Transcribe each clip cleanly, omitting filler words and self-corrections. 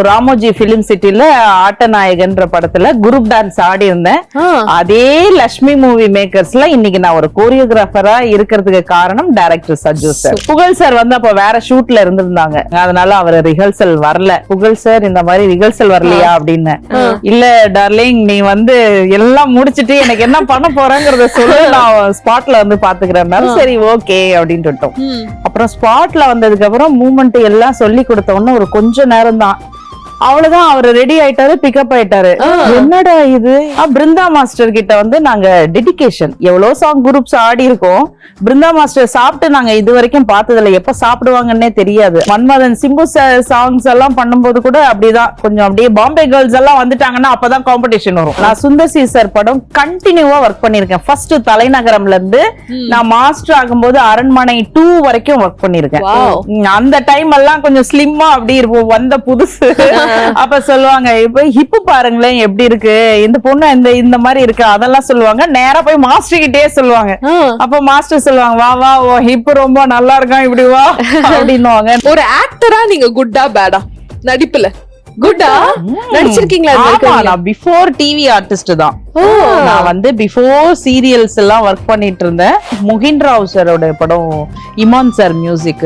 Ramoji film சிட்டில ஆட்டநாயகன்ற படத்துல group dance ஆடி இருந்தேன். அதே லட்சுமி மூவி மேக்கர்ஸ்ல இன்னைக்கு நான் ஒரு கோரியோகிராஃபரா இருக்கிறதுக்கு காரணம் டைரக்டர் சஜ்ஜு சார். புகழ் சார் வந்து அப்ப வேற ஷூட்ல இருந்திருந்தாங்க, அதனால அவர் ரிஹர்சல் வரல. புகழ் சார் இந்த மாதிரி ரிஹர்சல் வரலையா அப்படின்னு, இல்ல டார்லிங் நீ வந்து எல்லாம் முடிச்சிட்டு எனக்கு என்ன பண்ண போறேங்கிறத சொல்லு, நான் ஸ்பாட்ல வந்து பாத்துக்கிறேன். சரி ஓகே அப்படின்னு விட்டோம். அப்புறம் ஸ்பாட்ல வந்ததுக்கு அப்புறம் மூமெண்ட் எல்லாம் சொல்லி கொடுத்த உடனே ஒரு கொஞ்ச நேரம் தான், அவ்வளவுதான் அவர் ரெடி ஆயிட்டாரு, பிக்கப் ஆயிட்டாரு. என்னடா இது, பிருந்தா மாஸ்டர் கிட்ட வந்து நாங்க டெடிகேஷன் எவ்வளவு சாங் குரூப்ஸ் ஆடி இருக்கோம். பிருந்தா மாஸ்டர் சாப்பிட்டு நாங்க இது வரைக்கும் பார்த்ததுல, எப்ப சாப்பிடுவாங்கன்னே தெரியாது. மன்மதன் சிம்பு சாங்ஸ் எல்லாம் பண்ணும்போது கூட அப்படிதான், கொஞ்சம் அப்படியே பாம்பே கேர்ள்ஸ் எல்லாம் வந்துட்டாங்கன்னா அப்பதான் காம்படிஷன் வரும். நான் சுந்தர் சி சார் படம் கண்டினியூவா ஒர்க் பண்ணிருக்கேன். ஃபர்ஸ்ட் தலைநகரம்ல இருந்து நான் மாஸ்டர் ஆகும்போது அரண்மனை 2 வரைக்கும் ஒர்க் பண்ணிருக்கேன். அந்த டைம் எல்லாம் கொஞ்சம் ஸ்லிம்மா அப்படி இருப்போம், வந்த புதுசு. அப்ப சொல்லுவாங்க, இப்ப ஹிப்பு பாருங்களேன் எப்படி இருக்கு, இந்த பொண்ணு இந்த மாதிரி இருக்கு, அதெல்லாம் சொல்லுவாங்க. நேரா போய் மாஸ்டர் கிட்டே சொல்லுவாங்க. அப்ப மாஸ்டர் சொல்லுவாங்க, வா வா ஹிப்பு ரொம்ப நல்லா இருக்கான், இப்படி வா அப்படின்னுவாங்க. ஒரு ஆக்டரா நீங்க குட்டா பேடா நடிப்புல? குட்டா நடிச்சிருக்கீங்களா? நான் பிஃபோர் டிவி ஆர்டிஸ்ட் தான். நான் வந்து பிஃபோர் சீரியல்ஸ் எல்லாம் ஒர்க் பண்ணிட்டு இருந்தேன். முகின் ராவ் சாரோட படம், இமான் சார் மியூசிக்,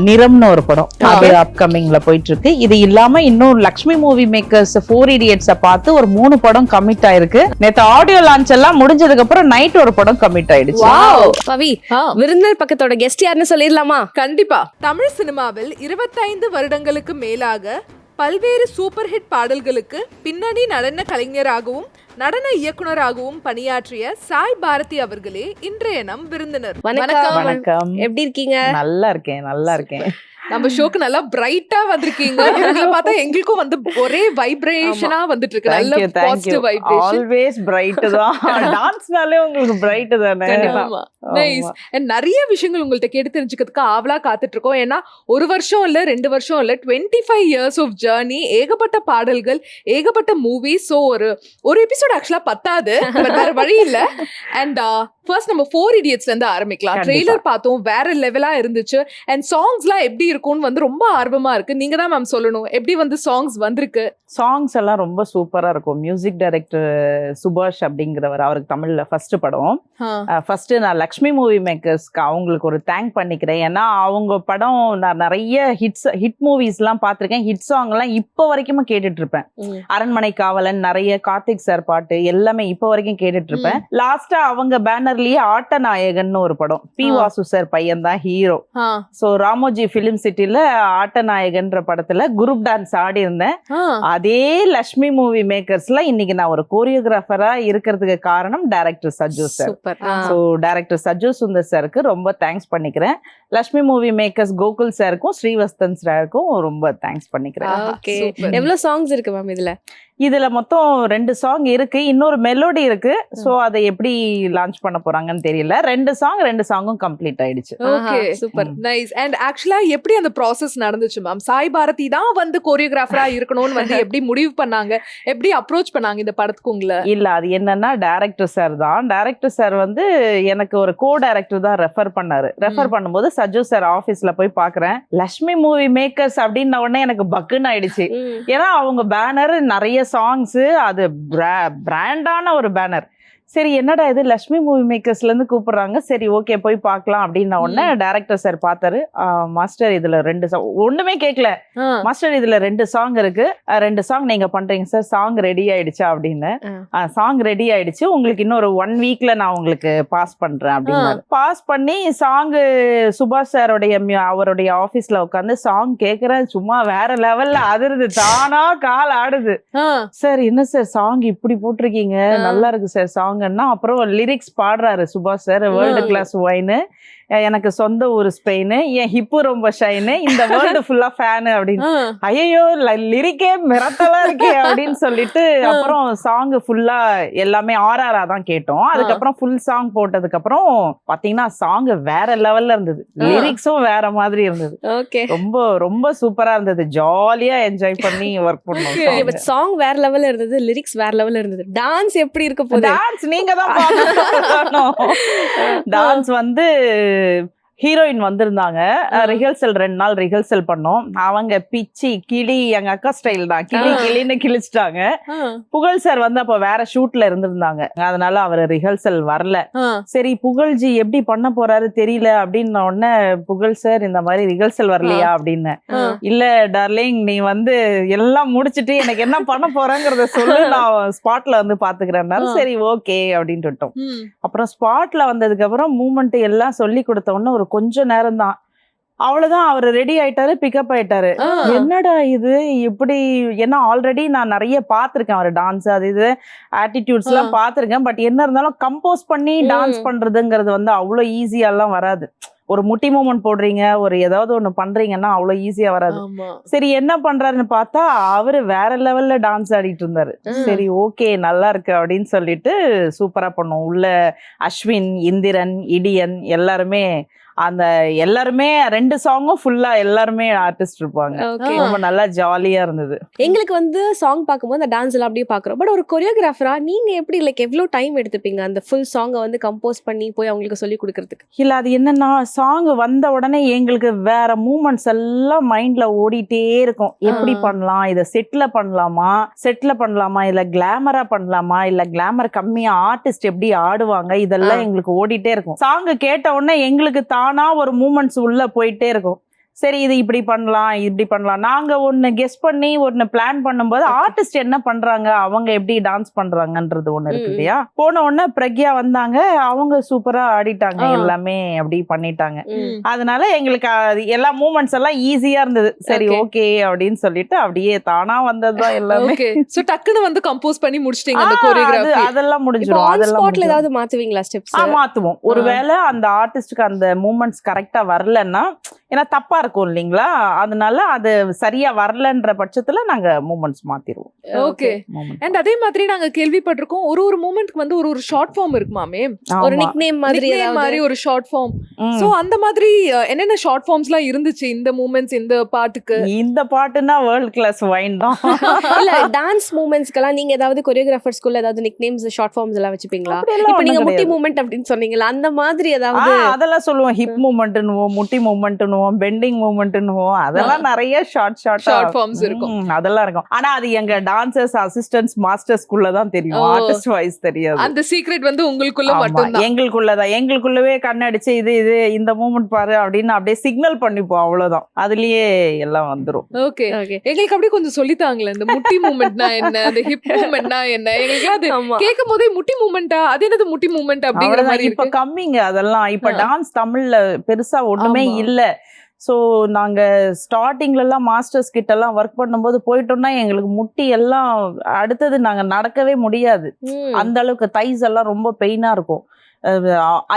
நிறம்னு ஒரு படம், அது அப்கமிங்ல போயிட்டு இருக்கு. இது இல்லாம இன்னும் லக்ஷ்மி மூவி மேக்கர்ஸ் 4 Idiots பார்த்து ஒரு 3 படம் கமிட் ஆயிருக்கு. நேத்து ஆடியோ லான்ச் எல்லாம் முடிஞ்சதுக்கு அப்புறம் நைட் ஒரு படம் கமிட் ஆயிடுச்சு. பவி, விருந்தினர் பக்கத்தோட கெஸ்ட் யாருன்னு சொல்லிடலாமா? கண்டிப்பா. தமிழ் சினிமாவில் 25 வருடங்களுக்கு மேலாக பல்வேறு சூப்பர் ஹிட் பாடல்களுக்கு பின்னணி நடன கலைஞராகவும் நடன இயக்குனராகவும் பணியாற்றிய சாய் பாரதி அவர்களே இன்றைய நம் விருந்தினர். வணக்கம். எப்படி இருக்கீங்க? நல்லா இருக்கேன். நம்ம ஷோக்கு நல்லா பிரைட்டா வந்திருக்கீங்க. உங்களை பார்த்தா எங்களுக்கும் வந்து ஒரே வைப்ரேஷனா வந்துட்டு இருக்கு. நல்ல பாசிட்டிவ் வைப்ரேஷன். ஆல்வேஸ் பிரைட் தான். டான்ஸ்னாலே உங்களுக்கு பிரைட் தானே. நைஸ். நிறைய விஷயங்கள் உங்கள்ட்ட கேட்டு தெரிஞ்சுக்கிறதுக்கு ஆவலா காத்துட்டு இருக்கோம். ஏன்னா 1 வருஷம் இல்ல 2 வருஷம் இல்ல, 25 years ஆஃப் ஜர்னி, ஏகப்பட்ட பாடல்கள், ஏகப்பட்ட மூவிஸ். ஸோ ஒரு எபிசோட் ஆக்சுவலா பத்தாது, வேற வழி இல்ல. அண்ட் ஃபர்ஸ்ட் நம்ம 4 Idiotsல இருந்து ஆரம்பிக்கலாம். ட்ரெய்லர் பார்த்தோம், வேற லெவலா இருந்துச்சு. அண்ட் சாங்ஸ்லாம் எப்படி இருக்கும்னு வந்து ரொம்ப ஆர்வமா இருக்கு. நீங்க தான் மேம் சொல்லணும், எப்படி வந்து சாங்ஸ் வந்திருக்கு? சாங்ஸ் எல்லாம் ரொம்ப சூப்பரா இருக்கும். மியூசிக் டைரக்டர் சுபாஷ் அப்படிங்கிறவர், அவருக்கு தமிழ்ல ஃபர்ஸ்ட் படம். ஃபர்ஸ்ட் நான் லக்ஷ்மி மூவி மேக்கர்ஸ்க்கு அவங்களுக்கு ஒரு தேங்க் பண்ணிக்கிறேன். ஏன்னா அவங்க படம் நான் நிறைய ஹிட் மூவிஸ் எல்லாம் பார்த்திருக்கேன். ஹிட் சாங் எல்லாம் இப்ப வரைக்கும் கேட்டுட்டு இருப்பேன். அரண்மனை காவலன், நிறைய கார்த்திக் சார் பாட்டு எல்லாமே இப்ப வரைக்கும் கேட்டுட்டு இருப்பேன். லாஸ்டா அவங்க பேனர்லயே ஆட்டநாயகன் ஒரு படம், பி வாசு சார் பையன் தான் ஹீரோ. சோ ராமோஜி பிலிம் சிட்டில ஆட்டநாயகன்ற படத்துல குரூப் டான்ஸ் ஆடி இருந்தேன். அதே லட்சுமி மூவி மேக்கர்ஸ்ல இன்னைக்கு நான் ஒரு கோரியோகிராஃபரா இருக்கிறதுக்கு காரணம் director Sajju sir. So director Sajju Sundar சாருக்கு ரொம்ப தேங்க்ஸ் பண்ணிக்கிறேன். லட்சுமி மூவி மேக்கர்ஸ் கோகுல் சாருக்கும் ஸ்ரீவஸ்தன் சாருக்கும் ரொம்ப தேங்க்ஸ் பண்ணிக்கிறேன். எவ்வளவு சாங்ஸ் இருக்கு மேம் இதுல? இதுல மொத்தம் 2 சாங் இருக்கு, இன்னொரு மெலோடி இருக்கு. சோ அதை எப்படி லான்ச் பண்ண போறாங்கன்னு தெரியல. 2 சாங்கும் கம்ப்ளீட் ஆயிடுச்சு. Okay, super, nice. அண்ட் ஆக்சுவலா எப்படி அந்த ப்ராசஸ் நடந்துச்சு மேம்? சாய் பாரதி தான் வந்து கோரியோகிராஃபரா இருக்கணும்னு வந்து எப்படி முடிவு பண்ணாங்க, எப்படி அப்ரோச் பண்ணாங்க இந்த படத்துக்கு உங்களை? இல்ல, அது என்னன்னா டைரக்டர் சார் தான். டைரக்டர் சார் வந்து எனக்கு ஒரு கோ டைரக்டர் தான் ரெஃபர் பண்ணாரு. ரெஃபர் பண்ணும்போது சஜ்ஜு சார் ஆபீஸ்ல போய் பாக்குறேன், லட்சுமி மூவி மேக்கர்ஸ் அப்படின்ன உடனே எனக்கு பக்குன்னு ஆயிடுச்சு. ஏன்னா அவங்க பேனர் நிறைய சாங்ஸ், அது பிராண்டான ஒரு பேனர். சரி என்னடா இது லட்சுமி மூவி மேக்கர்ஸ்ல இருந்து கூப்பிடுறாங்க, சரி ஓகே போய் பார்க்கலாம் அப்படின்ன உடனே டைரக்டர் சார் பார்த்தாரு. மாஸ்டர் இதுல 2 சாங், ஒண்ணுமே கேட்கல, மாஸ்டர் இதுல 2 சாங் இருக்கு, 2 சாங் நீங்க பண்றீங்க சார், சாங் ரெடி ஆயிடுச்சா அப்படின்னு. சாங் ரெடி ஆயிடுச்சு, உங்களுக்கு இன்னொரு 1 வீக்ல நான் உங்களுக்கு பாஸ் பண்றேன் அப்படின்னு. பாஸ் பண்ணி சாங் சுபாஷ் சாரோடைய அவருடைய ஆபீஸ்ல உட்காந்து சாங் கேக்குறேன். சும்மா வேற லெவல்ல அதிருது, தானா கால் ஆடுது. சார் என்ன சார் சாங் இப்படி போட்டிருக்கீங்க, நல்லா இருக்கு சார் சாங். அப்புறம் லிரிக்ஸ் பாடுறாரு சுபாஷ் சார், வேர்ல்டு கிளாஸ் ஒயின், எனக்கு சொந்த ஊர் ஸ்பெயின், என் ஹிப்பு ரொம்ப ஷைனு, இந்த வேர்ல்டு ஃபுல்லா ஃபேனு அப்படின்னு. ஐயோ லிரிக்கே மிரட்டலா இருக்கே அப்படின்னு சொல்லிட்டு அப்புறம் சாங் ஃபுல்லா எல்லாமே ஆர்ஆரா தான் கேட்டோம். அதுக்கப்புறம் ஃபுல் சாங் போட்டதுக்கு அப்புறம் பாத்தீங்கன்னா சாங் வேற லெவல்ல இருந்தது, லிரிக்ஸும் வேற மாதிரி இருந்தது. ரொம்ப ரொம்ப சூப்பரா இருந்தது, ஜாலியா என்ஜாய் பண்ணி ஒர்க் பண்ணோம். சாங் வேற லெவல்ல இருந்தது, லிரிக்ஸ் வேற லெவல்ல இருந்தது. டான்ஸ் எப்படி இருக்க போகுது? டான்ஸ் நீங்க தான் பாக்கணும். டான்ஸ் வந்து ஹீரோயின் வந்திருந்தாங்க. ரிஹர்சல் 2 நாள் ரிஹர்சல் பண்ணோம். அவங்க பிச்சி கிளி எங்க அக்கா ஸ்டைல் தான், கிளின்னு கிழிச்சிட்டாங்க. புகழ் சார் வந்து அப்ப வேற ஷூட்ல இருந்திருந்தாங்க, அதனால அவர் ரிஹர்சல் வரல. சரி புகழ்ஜி எப்படி பண்ண போறாரு தெரியல அப்படின்ன உடனே புகழ் சார் இந்த மாதிரி ரிஹர்சல் வரலையா அப்படின்னு. இல்ல டார்லிங் நீ வந்து எல்லாம் முடிச்சிட்டு எனக்கு என்ன பண்ண போறேங்கிறத சொல்லு, நான் ஸ்பாட்ல வந்து பாத்துக்கிறேன். சரி ஓகே அப்படின்ட்டு விட்டோம். அப்புறம் ஸ்பாட்ல வந்ததுக்கு அப்புறம் மூமெண்ட் எல்லாம் சொல்லி கொடுத்த உடனே ஒரு கொஞ்ச நேரம் தான், அவ்வளவுதான் அவர் ரெடி ஆயிட்டாரு, பிக்கப் ஆயிட்டாரு. என்னடா இது இப்படி, ஏன்னா ஆல்ரெடி நான் நிறைய பாத்திருக்கேன் அவர் டான்ஸ், அது இது ஆட்டிடியூட்ஸ் எல்லாம் பாத்திருக்கேன். பட் என்ன இருந்தாலும் கம்போஸ் பண்ணி டான்ஸ் பண்றதுங்கிறது வந்து அவ்வளவு ஈஸியா எல்லாம் வராது. ஒரு முட்டி மூமெண்ட் போடுறீங்க, ஒரு ஏதாவது ஒண்ணு பண்றீங்கன்னா அவ்வளவு ஈஸியா வராது. சரி என்ன பண்றாருன்னு பார்த்தா அவரு வேற லெவல்ல டான்ஸ் ஆடிட்டு இருந்தாரு. சரி ஓகே நல்லா இருக்கு அப்படின்னு சொல்லிட்டு சூப்பரா பண்ணோம். உள்ள அஸ்வின், இந்திரன், இடியன் எல்லாருமே எல்லாருமே 2 சாங்கும் ஃபுல்லா எல்லாருமே ஆர்டிஸ்ட் இருப்பாங்க. ரொம்ப நல்லா ஜாலியா இருந்தது. எங்களுக்கு வந்து சாங் பார்க்கும்போது அந்த டான்ஸ் எல்லாம் அப்படியே பாக்குறோம். பட் ஒரு கொரியோகிராஃபரா நீங்க எப்படி லைக் எவ்வளவு டைம் எடுத்துப்பீங்க அந்த ஃபுல் சாங்கை வந்து கம்போஸ் பண்ணி போய் அவங்களுக்கு சொல்லி கொடுக்கறதுக்கு? இல்ல அது என்னன்னா சாங் வந்த உடனே எங்களுக்கு வேற மூமெண்ட்ஸ் எல்லாம் மைண்ட்ல ஓடிட்டே இருக்கும். எப்படி பண்ணலாம், இதை செட்ல பண்ணலாமா, இல்ல கிளாமரா பண்ணலாமா, இல்ல கிளாமர் கம்மியா ஆர்டிஸ்ட் எப்படி ஆடுவாங்க, இதெல்லாம் எங்களுக்கு ஓடிட்டே இருக்கும். சாங் கேட்ட உடனே எங்களுக்கு தானா ஒரு மூமெண்ட்ஸ் உள்ள போயிட்டே இருக்கும். சரி இது இப்படி பண்ணலாம் நாங்க ஒன்னு கெஸ் பண்ணி ஒன்னு பிளான் பண்ணும்போது ஆர்டிஸ்ட் என்ன பண்றாங்க, அவங்க எப்படி டான்ஸ் பண்றாங்கன்றது ஒண்ணு இருக்கு இல்லையா. போன உடனே பிரக்யா வந்தாங்க, அவங்க சூப்பரா ஆடிட்டாங்க, எல்லாமே அப்படி பண்ணிட்டாங்க. அதனால எங்களுக்கு எல்லா மூமெண்ட்ஸ் எல்லாம் ஈஸியா இருந்தது. சரி ஓகே அப்படின்னு சொல்லிட்டு அப்படியே தானா வந்ததுதான் எல்லாமே. சோ டக்குன்னு வந்து கம்போஸ் பண்ணி முடிச்சிட்டீங்க அந்த கோரியோகிராஃபி. அதெல்லாம் முடிஞ்சிரும். அதெல்லாம் ஏதாவது மாத்துவீங்களா ஸ்டெப்ஸ்? மாத்துவோம். ஒருவேளை அந்த ஆர்டிஸ்டுக்கு அந்த மூமெண்ட்ஸ் கரெக்டா வரலன்னா, ஏன்னா தப்பா இருக்கும் இல்லைங்களா, அதனால அது சரியா வரலன்ற பட்சத்துல நாங்க மூமெண்ட்ஸ் மாத்திடுவோம். ஓகே. அண்ட் அதே மாதிரி நாங்க கேள்விப்பட்டிருக்கோம் ஒரு மூமெண்ட்க்கு வந்து ஒரு ஷார்ட் ஃபார்ம் இருக்குமாமே, ஒரு நிக்நேம் மாதிரி ஒரு ஷார்ட் ஃபார்ம். சோ அந்த மாதிரி என்னென்ன ஷார்ட் ஃபார்ம்ஸ்லாம் இருந்துச்சு இந்த மூமெண்ட்ஸ் இந்த பாட்டுக்கு? இந்த பாட்டுனா வேர்ல்ட் கிளாஸ் வைன் தான். இல்ல டான்ஸ் மூமெண்ட்ஸ்க்கெல்லாம் நீங்க ஏதாவது கொரியோகிராஃபர்ஸ்க்குள்ள ஏதாவது நிக்நேம்ஸ் ஷார்ட் ஃபார்ம்ஸ் எல்லாம் வச்சுப்பீங்களா? இப்போ நீங்க முட்டி மூமெண்ட் அப்படின்னு சொன்னீங்கல, அந்த மாதிரி ஏதாவது? அதெல்லாம் சொல்லுவோம். ஹிப் மூமெண்ட்னுவோம், முட்டி மூமெண்ட்னுவோம், பெண்டிங் மூமெண்ட்னுவோம், அதெல்லாம் நிறைய ஷார்ட் ஃபார்ம்ஸ் இருக்கும். அதெல்லாம் இருக்கும். ஆனா அது எங்க டான்சர்ஸ் அசிஸ்டன்ட்ஸ் மாஸ்டர்ஸ்குள்ள தான் தெரியும், ஆர்டிஸ்ட் வைஸ் தெரியாது. அந்த சீக்ரெட் வந்து உங்களுக்குள்ள மட்டும் தான். எங்களுக்குள்ளதான், எங்களுக்குள்ளவே கண்ணடிச்சு இது இந்த மூமெண்ட் பாரு அப்படின்னு அப்படியே சிக்னல் பண்ணிப்போம், அவ்வளவுதான். அதுலயே எல்லாம் வந்துரும். ஓகே. எங்களுக்கு அப்படியே கொஞ்சம் சொல்லித்தாங்களே, இந்த முட்டி மூமெண்ட்னா என்ன, அந்த ஹிப் மூமெண்ட்னா என்ன, எங்களுக்கு அது கேட்கும் போதே முட்டி மூமெண்டா, அது என்னது முட்டி மூமெண்ட் அப்படிங்கிற மாதிரி. இப்ப கம்மிங்க அதெல்லாம். இப்ப டான்ஸ் தமிழ்ல பெருசா ஒண்ணுமே இல்ல. ஸோ நாங்கள் ஸ்டார்டிங்லலாம் மாஸ்டர்ஸ் கிட்டலாம் ஒர்க் பண்ணும்போது போயிட்டோம்னா எங்களுக்கு முட்டி எல்லாம் அடுத்தது நாங்கள் நடக்கவே முடியாது. அந்த அளவுக்கு தைஸ் எல்லாம் ரொம்ப பெயினாக இருக்கும்.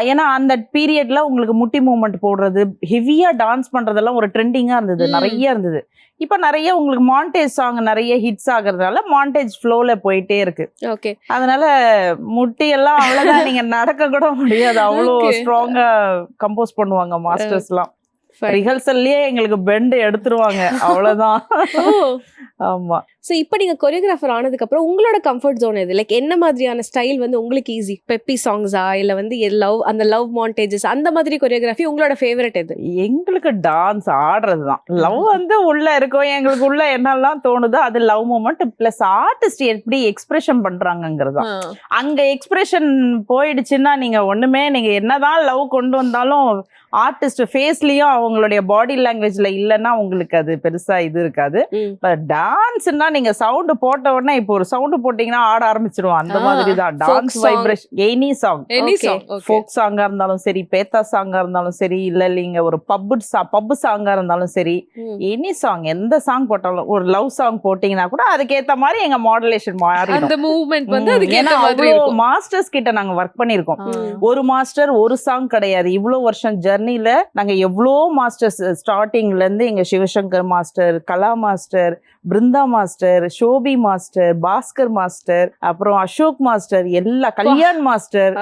ஏன்னா அந்த பீரியட்ல உங்களுக்கு முட்டி மூமெண்ட் போடுறது, ஹெவியா டான்ஸ் பண்றதெல்லாம் ஒரு ட்ரெண்டிங்கா இருந்தது, நிறைய இருந்தது. இப்ப நிறைய உங்களுக்கு மாண்டேஜ் சாங் நிறைய ஹிட்ஸ் ஆகுறதுனால மாண்டேஜ் ஃப்ளோல போயிட்டே இருக்கு. ஓகே. அதனால முட்டி எல்லாம் அவ்வளவுதான், நீங்க நடக்க கூட முடியாது, அவ்வளோ ஸ்ட்ராங்கா கம்போஸ் பண்ணுவாங்க மாஸ்டர்ஸ் எல்லாம். ரிஹர்சல்லயே எங்களுக்கு பெண்ட் எடுத்துருவாங்க, அவ்வளவுதான். ஆமா. சோ இப்போ நீங்க கொரியோகிராஃபர் ஆனதுக்கு அப்புறம் உங்களோட கம்ஃபர்ட் ஜோன் எது? லைக் என்ன மாதிரியான ஸ்டைல் வந்து உங்களுக்கு ஈஸி? பெப்பி சாங்ஸா, இல்ல வந்து லவ் மாண்டேஜஸ் அந்த மாதிரி கொரியோகிராஃபி உங்களோட ஃபேவரட் எது? எங்களுக்கு டான்ஸ் ஆடுறதுதான். லவ் வந்து உள்ள இருக்கும், எங்களுக்கு உள்ள என்னெல்லாம் தோணுதோ அது லவ் மூமெண்ட் பிளஸ் ஆர்டிஸ்ட் எப்படி எக்ஸ்பிரஷன் பண்றாங்கிறது. அங்க எக்ஸ்பிரஷன் போயிடுச்சுன்னா நீங்க ஒண்ணுமே, நீங்க என்னதான் லவ் கொண்டு வந்தாலும் ஆர்டிஸ்ட் ஃபேஸ்லயும் அவங்களுடைய பாடி லாங்குவேஜ்ல இல்லைன்னா உங்களுக்கு அது பெருசா இது இருக்காது. டான்ஸ்னா நீங்க சவுண்ட் போட்ட உடனே, இப்போ ஒரு சவுண்ட் போட்டீங்கன்னா ஆட ஆரம்பிச்சிருவோம், அந்த மாதிரி தான் dance vibration. Any song, folk சாங்கா இருந்தாலும் சரி, பேத்தா சாங்கா இருந்தாலும் சரி, இல்லைங்க ஒரு பப்பு சாங்கா இருந்தாலும் சரி, எனி சாங் எந்த சாங் போட்டாலும், ஒரு லவ் சாங் போட்டீங்கன்னா கூட அதுக்கேத்த மாதிரி எங்க மாடுலேஷன் மாறி அந்த மூவ்மெண்ட் வந்து அதுக்கேத்த மாதிரி இருக்கும். மாஸ்டர்ஸ் கிட்ட நாங்க ஒர்க் பண்ணிருக்கோம். ஒரு மாஸ்டர் ஒரு சாங் கிடையாது, இவ்வளவு வருஷம் ஜர்னில நாங்க எவ்வளோ மாஸ்டர்ஸ், ஸ்டார்டிங்ல இருந்து எங்க Sivasankar master, Kala master, Brinda master, Shobi master, Bhaskar master, அப்புறம் அசோக் மாஸ்டர், எல்லா கல்யாண் மாஸ்டர்,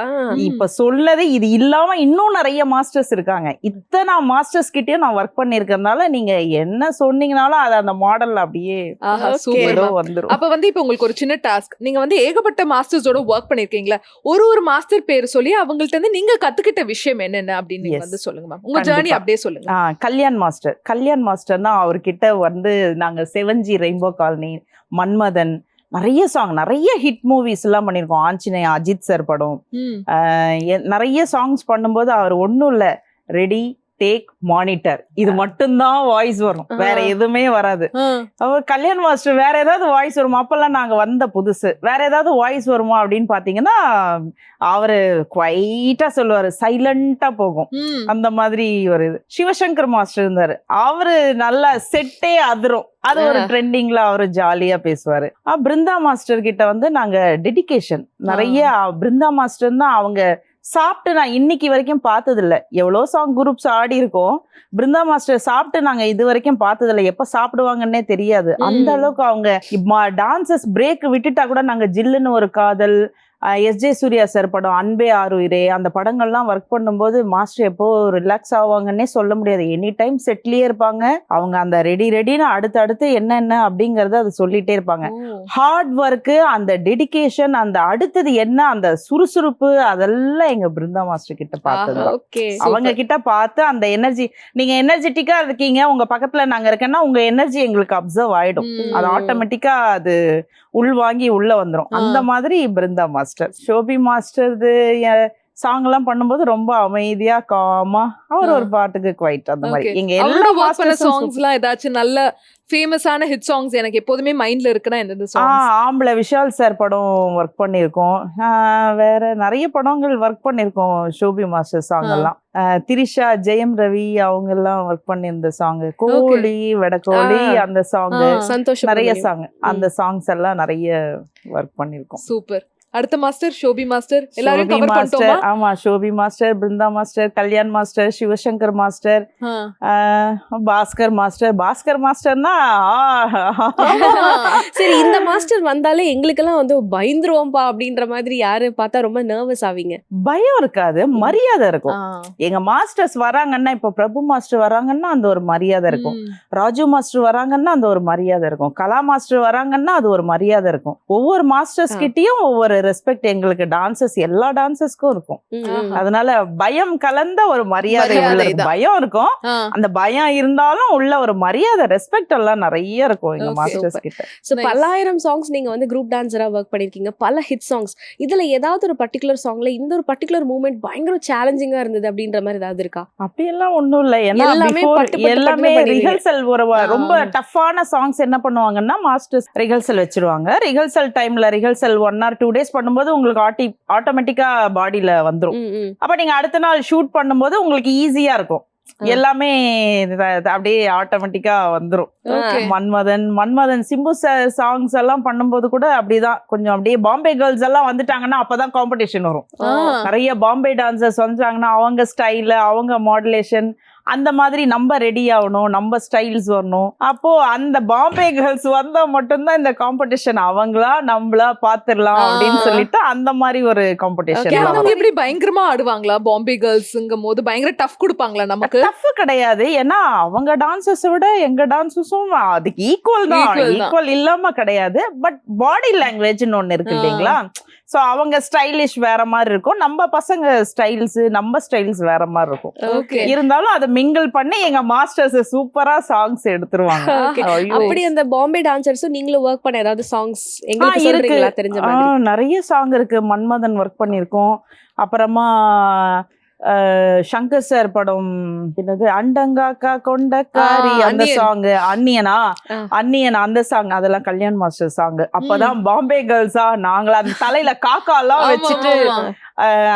இப்ப சொல்லது இது இல்லாம இன்னும் நிறைய மாஸ்டர்ஸ் இருக்காங்க. இத்தனை மாஸ்டர்ஸ் கிட்டயும் நான் ஒர்க் பண்ணிருக்கிறதுனால நீங்க என்ன சொன்னீங்கனாலும் அது அந்த மாடல்ல அப்படியே ஏதோ வந்துரும். அப்ப வந்து இப்ப உங்களுக்கு ஒரு சின்ன டாஸ்க், நீங்க வந்து ஏகப்பட்ட மாஸ்டர்ஸோட ஒர்க் பண்ணிருக்கீங்களா, ஒரு மாஸ்டர் பேர் சொல்லி அவங்கள்ட்ட இருந்து நீங்க கத்துக்கிட்ட விஷயம் என்னென்ன அப்படின்னு நீங்க வந்து சொல்லுங்க மேம். உங்க ஜர்னி அப்படியே சொல்லுங்க. கல்யாண் மாஸ்டர்னா அவர்கிட்ட வந்து நாங்க 7G ரெயின்போ காலனி, மன்மதன், நிறைய சாங், நிறைய ஹிட் மூவிஸ் எல்லாம் பண்ணிருக்கோம். ஆஞ்சநேயா, அஜித் சார் படம், நிறைய சாங்ஸ் பண்ணும்போது அவர் ஒன்னும் இல்ல, ரெடி டேக் மானிட்டர் இது மட்டும்தான் வாய்ஸ் வரும், வேற எதுவுமே வராது. அவர் கல்யாண் மாஸ்டர் வேற ஏதாவது வாய்ஸ் வருமா, அப்பெல்லாம் நாங்க வந்த புதுசு, வேற ஏதாவது வாய்ஸ் வருமா அப்படின்னு பாத்தீங்கன்னா அவரு குவைட்டா சொல்லுவாரு, சைலண்டா போகும், அந்த மாதிரி ஒரு இது. சிவசங்கர் மாஸ்டர் இருந்தாரு, அவரு நல்லா செட்டே அதிரும், அது ஒரு ட்ரெண்டிங்ல அவரு ஜாலியா பேசுவாரு. பிருந்தா மாஸ்டர் கிட்ட வந்து நாங்க டெடிகேஷன் நிறைய, பிருந்தா மாஸ்டர்னா அவங்க சாப்பிட்டு நான் இன்னைக்கு வரைக்கும் பார்த்தது இல்ல. எவ்வளோ சாங் குரூப்ஸ் ஆடி இருக்கோம், பிருந்தா மாஸ்டர் சாப்பிட்டு நாங்க இது வரைக்கும் பார்த்தது இல்ல. எப்ப சாப்பிடுவாங்கன்னே தெரியாது, அந்த அளவுக்கு அவங்க டான்சஸ் பிரேக் விட்டுட்டா கூட நாங்க ஜில்லுன்னு ஒரு காதல், எஸ்ஜே சூர்யா சார் படம் அன்பே ஆறுயிரே, அந்த படங்கள்லாம் ஒர்க் பண்ணும்போது மாஸ்டர் எப்போ ரிலாக்ஸ் ஆவாங்கன்னே சொல்ல முடியாது. எனி டைம் செட்லயே இருப்பாங்க அவங்க. அந்த ரெடின்னு அடுத்து என்ன அப்படிங்கறத அது சொல்லிட்டே இருப்பாங்க. ஹார்ட் ஒர்க்கு, அந்த டெடிகேஷன், அந்த அடுத்தது என்ன, அந்த சுறுசுறுப்பு, அதெல்லாம் எங்க பிருந்தா மாஸ்டர் கிட்ட பார்த்தது. அவங்க கிட்ட பார்த்து அந்த எனர்ஜி, நீங்க எனர்ஜெட்டிக்கா இருக்கீங்க, உங்க பக்கத்துல நாங்க இருக்கேன்னா உங்க எனர்ஜி எங்களுக்கு அப்சர்வ் ஆயிடும், அது ஆட்டோமேட்டிக்கா அது உள்வாங்கி உள்ள வந்துரும். அந்த மாதிரி Brinda master. Shobi master song எல்லாம் பண்ணும்போது ரொம்ப அமைதியா காமா அவர் ஒரு பாட்டுக்கு குவைட், அந்த மாதிரி. எங்க எல்லா சாங்ஸ் எல்லாம் ஏதாச்சும் நல்ல ஃபேமஸான ஹிட் சாங்ஸ் எனக்கு எப்போதுமே மைண்ட்ல இருக்குன்னா எந்த சாங்ஸ்? ஆம்பளை விஷால் சார் படம் ஒர்க் பண்ணிருக்கோம், வேற நிறைய படங்கள் ஒர்க் பண்ணிருக்கோம் ஷோபி மாஸ்டர் சாங் எல்லாம். திரிஷா, ஜெயம் ரவி அவங்க எல்லாம் ஒர்க் பண்ணிருந்த சாங், கோழி வெடக்கோழி, அந்த சாங், நிறைய சாங், அந்த சாங்ஸ் எல்லாம் நிறைய ஒர்க் பண்ணிருக்கோம். சூப்பர். அடுத்த மாஸ்டர் ஷோபி மாஸ்டர், எல்லாரும் கவர் பண்ணிட்டோமா? ஆமா, Shobi master, Brinda master, Kalyan master, Sivasankar master, Bhaskar master. Bhaskar மாஸ்டர்னா சரி, இந்த மாஸ்டர் வந்தாலே எங்களுக்கெல்லாம் வந்து பயந்துருவோம்பா அப்படின்ற மாதிரி யாரு பார்த்தா ரொம்ப நர்வஸ் ஆவீங்க? பயம் இருக்காது, மரியாதை இருக்கும். எங்க மாஸ்டர்ஸ் வராங்கன்னா, இப்ப பிரபு மாஸ்டர் வராங்கன்னா அந்த ஒரு மரியாதை இருக்கும், ராஜு மாஸ்டர் வராங்கன்னா அந்த ஒரு மரியாதை இருக்கும், கலா மாஸ்டர் வராங்கன்னா அது ஒரு மரியாதை இருக்கும். ஒவ்வொரு மாஸ்டர்ஸ் கிட்டயும் ஒவ்வொரு ரெஸ்பெக்ட் எங்களுக்கு டான்சர்ஸ், எல்லா டான்சர்ஸ்க்கும் இருக்கும். அதனால பயம் கலந்த ஒரு மரியாதை, பயம் இருக்கும், அந்த பயம் இருந்தாலும் உள்ள ஒரு மரியாதை, ரெஸ்பெக்ட் எல்லாம் நிறைய இருக்கும் எங்க மாஸ்டர்ஸ் கிட்ட. சோ பல்லாயிரம் சாங்ஸ் நீங்க வந்து குரூப் டான்சரா ஒர்க் பண்ணிருக்கீங்க, பல ஹிட் சாங்ஸ். இதுல ஏதாவது ஒரு பர்டிகுலர் சாங்ல இந்த ஒரு பர்டிகுலர் மூமெண்ட் பயங்கர சேலஞ்சிங்கா இருந்தது அப்படின்ற மாதிரி ஏதாவது இருக்கா? அப்படி எல்லாம் ஒண்ணும் இல்ல, ஏன்னா எல்லாமே ரிஹர்சல். ஒரு ரொம்ப டஃப்பான சாங்ஸ் என்ன பண்ணுவாங்கன்னா மாஸ்டர்ஸ் ரிஹர்சல் வச்சிருவாங்க. ரிஹர்சல் டைம்ல ரிஹர்சல் 1 or 2 days பண்ணும்போது உங்களுக்கு ஆட்டோமேட்டிக்கா பாடியில வந்துரும். அப்ப நீங்க அடுத்த நாள் ஷூட் பண்ணும்போது உங்களுக்கு ஈஸியா இருக்கும், எல்லாமே அப்படியே ஆட்டோமேட்டிக்கா வந்துரும். மன்மதன் சிம்பு சாங்ஸ் எல்லாம் பண்ணும்போது கூட அப்படிதான், கொஞ்சம் அப்படியே பாம்பே கேர்ள்ஸ் எல்லாம் வந்துட்டாங்கன்னா அப்பதான் காம்படிஷன் வரும். நிறைய பாம்பே டான்சர்ஸ் வந்துட்டாங்கன்னா அவங்க ஸ்டைல், அவங்க மாடுலேஷன், அந்த மாதிரி நம்ம ரெடி ஆகணும், நம்ம ஸ்டைல்ஸ் வரணும். அப்போ அந்த பாம்பே கேர்ள்ஸ் வந்தா மட்டும்தான் இந்த காம்படிஷன், அவங்களா நம்மளா பாத்துடலாம் அப்படின்னு சொல்லிட்டு அந்த மாதிரி ஒரு காம்படிஷன். எப்படி பயங்கரமா ஆடுவாங்களா பாம்பே கேர்ள்ஸ்ங்கும் போது? பயங்கர டஃப் கொடுப்பாங்களா? நமக்கு டஃப் கிடையாது, ஏன்னா அவங்க டான்சர்ஸ் விட எங்க டான்சர்ஸும் அதுக்கு ஈக்குவல் தான், ஈக்குவல் இல்லாம கிடையாது. பட் பாடி லாங்குவேஜ்னு ஒண்ணு இருக்கு இல்லைங்களா, சோ அவங்க ஸ்டைலிஷ் வேற மாதிரி இருக்கும், நம்ம பசங்க ஸ்டைல்ஸ், நம்ம ஸ்டைல்ஸ் வேற மாதிரி இருக்கும். இருந்தாலும் அதை மிங்கிள் பண்ணி எங்க மாஸ்டர்ஸ் சூப்பரா சாங்ஸ் எடுத்துருவாங்க. அப்படி அந்த பாம்பே டான்சர்ஸும் நீங்களும் ஒர்க் பண்ண ஏதாவது சாங்ஸ் எங்களுக்கு சொல்றீங்களா? தெரிஞ்ச மாதிரி நிறைய சாங் இருக்கு. மன்மதன் ஒர்க் பண்ணிருக்கோம், அப்புறமா சங்கர் சார் படம் என்னது, அண்டங்காக்கா கொண்டக்காரி, அந்த சாங், அன்னியனா அந்த சாங், அதெல்லாம் கல்யாண் மாஸ்டர் சாங். அப்பதான் பாம்பே கேர்ள்ஸா நாங்களா அந்த தலையில காக்கா எல்லாம் வச்சுட்டு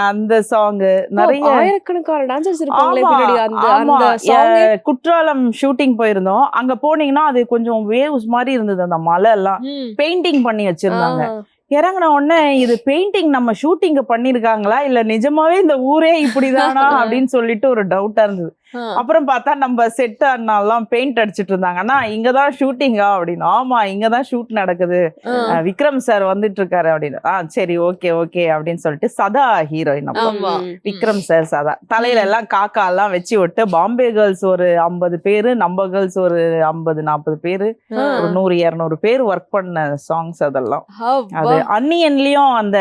அந்த சாங், நிறைய ஆயிரக்கணக்கான டான்சர்ஸ் இருப்பாங்களே. குற்றாலம் ஷூட்டிங் போயிருந்தோம், அங்க போனீங்கன்னா அது கொஞ்சம் வேவ்ஸ் மாதிரி இருந்தது, அந்த மலை எல்லாம் பெயிண்டிங் பண்ணி வச்சிருந்தாங்க. இறங்கின உடனே இது பெயிண்டிங் நம்ம ஷூட்டிங் பண்ணிருக்காங்களா இல்ல நிஜமாவே இந்த ஊரே இப்படிதானா அப்படின்னு சொல்லிட்டு ஒரு டவுட்டா இருந்தது. அப்புறம் பார்த்தா நம்ம செட் அண்ணாலாம் பெயிண்ட் அடிச்சிட்டு இருந்தாங்க. அண்ணா இங்கதான் ஷூட்டிங்கா அப்படின்னு. ஆமா இங்கதான் ஷூட் நடக்குது, விக்ரம் சார் வந்துட்டு இருக்காரு அப்படின்னு. சரி ஓகே ஓகே அப்படின்னு சொல்லிட்டு சதா ஹீரோயின். அப்போ விக்ரம் சார் சதா தலையில எல்லாம் காக்கா எல்லாம் வச்சு விட்டு பாம்பே கேர்ள்ஸ் ஒரு 50 பேரு, நம்ம கேர்ள்ஸ் ஒரு 50-40 பேரு, ஒரு 100-200 பேர் ஒர்க் பண்ண சாங்ஸ் அதெல்லாம். அது அன்னியன்லயும் அந்த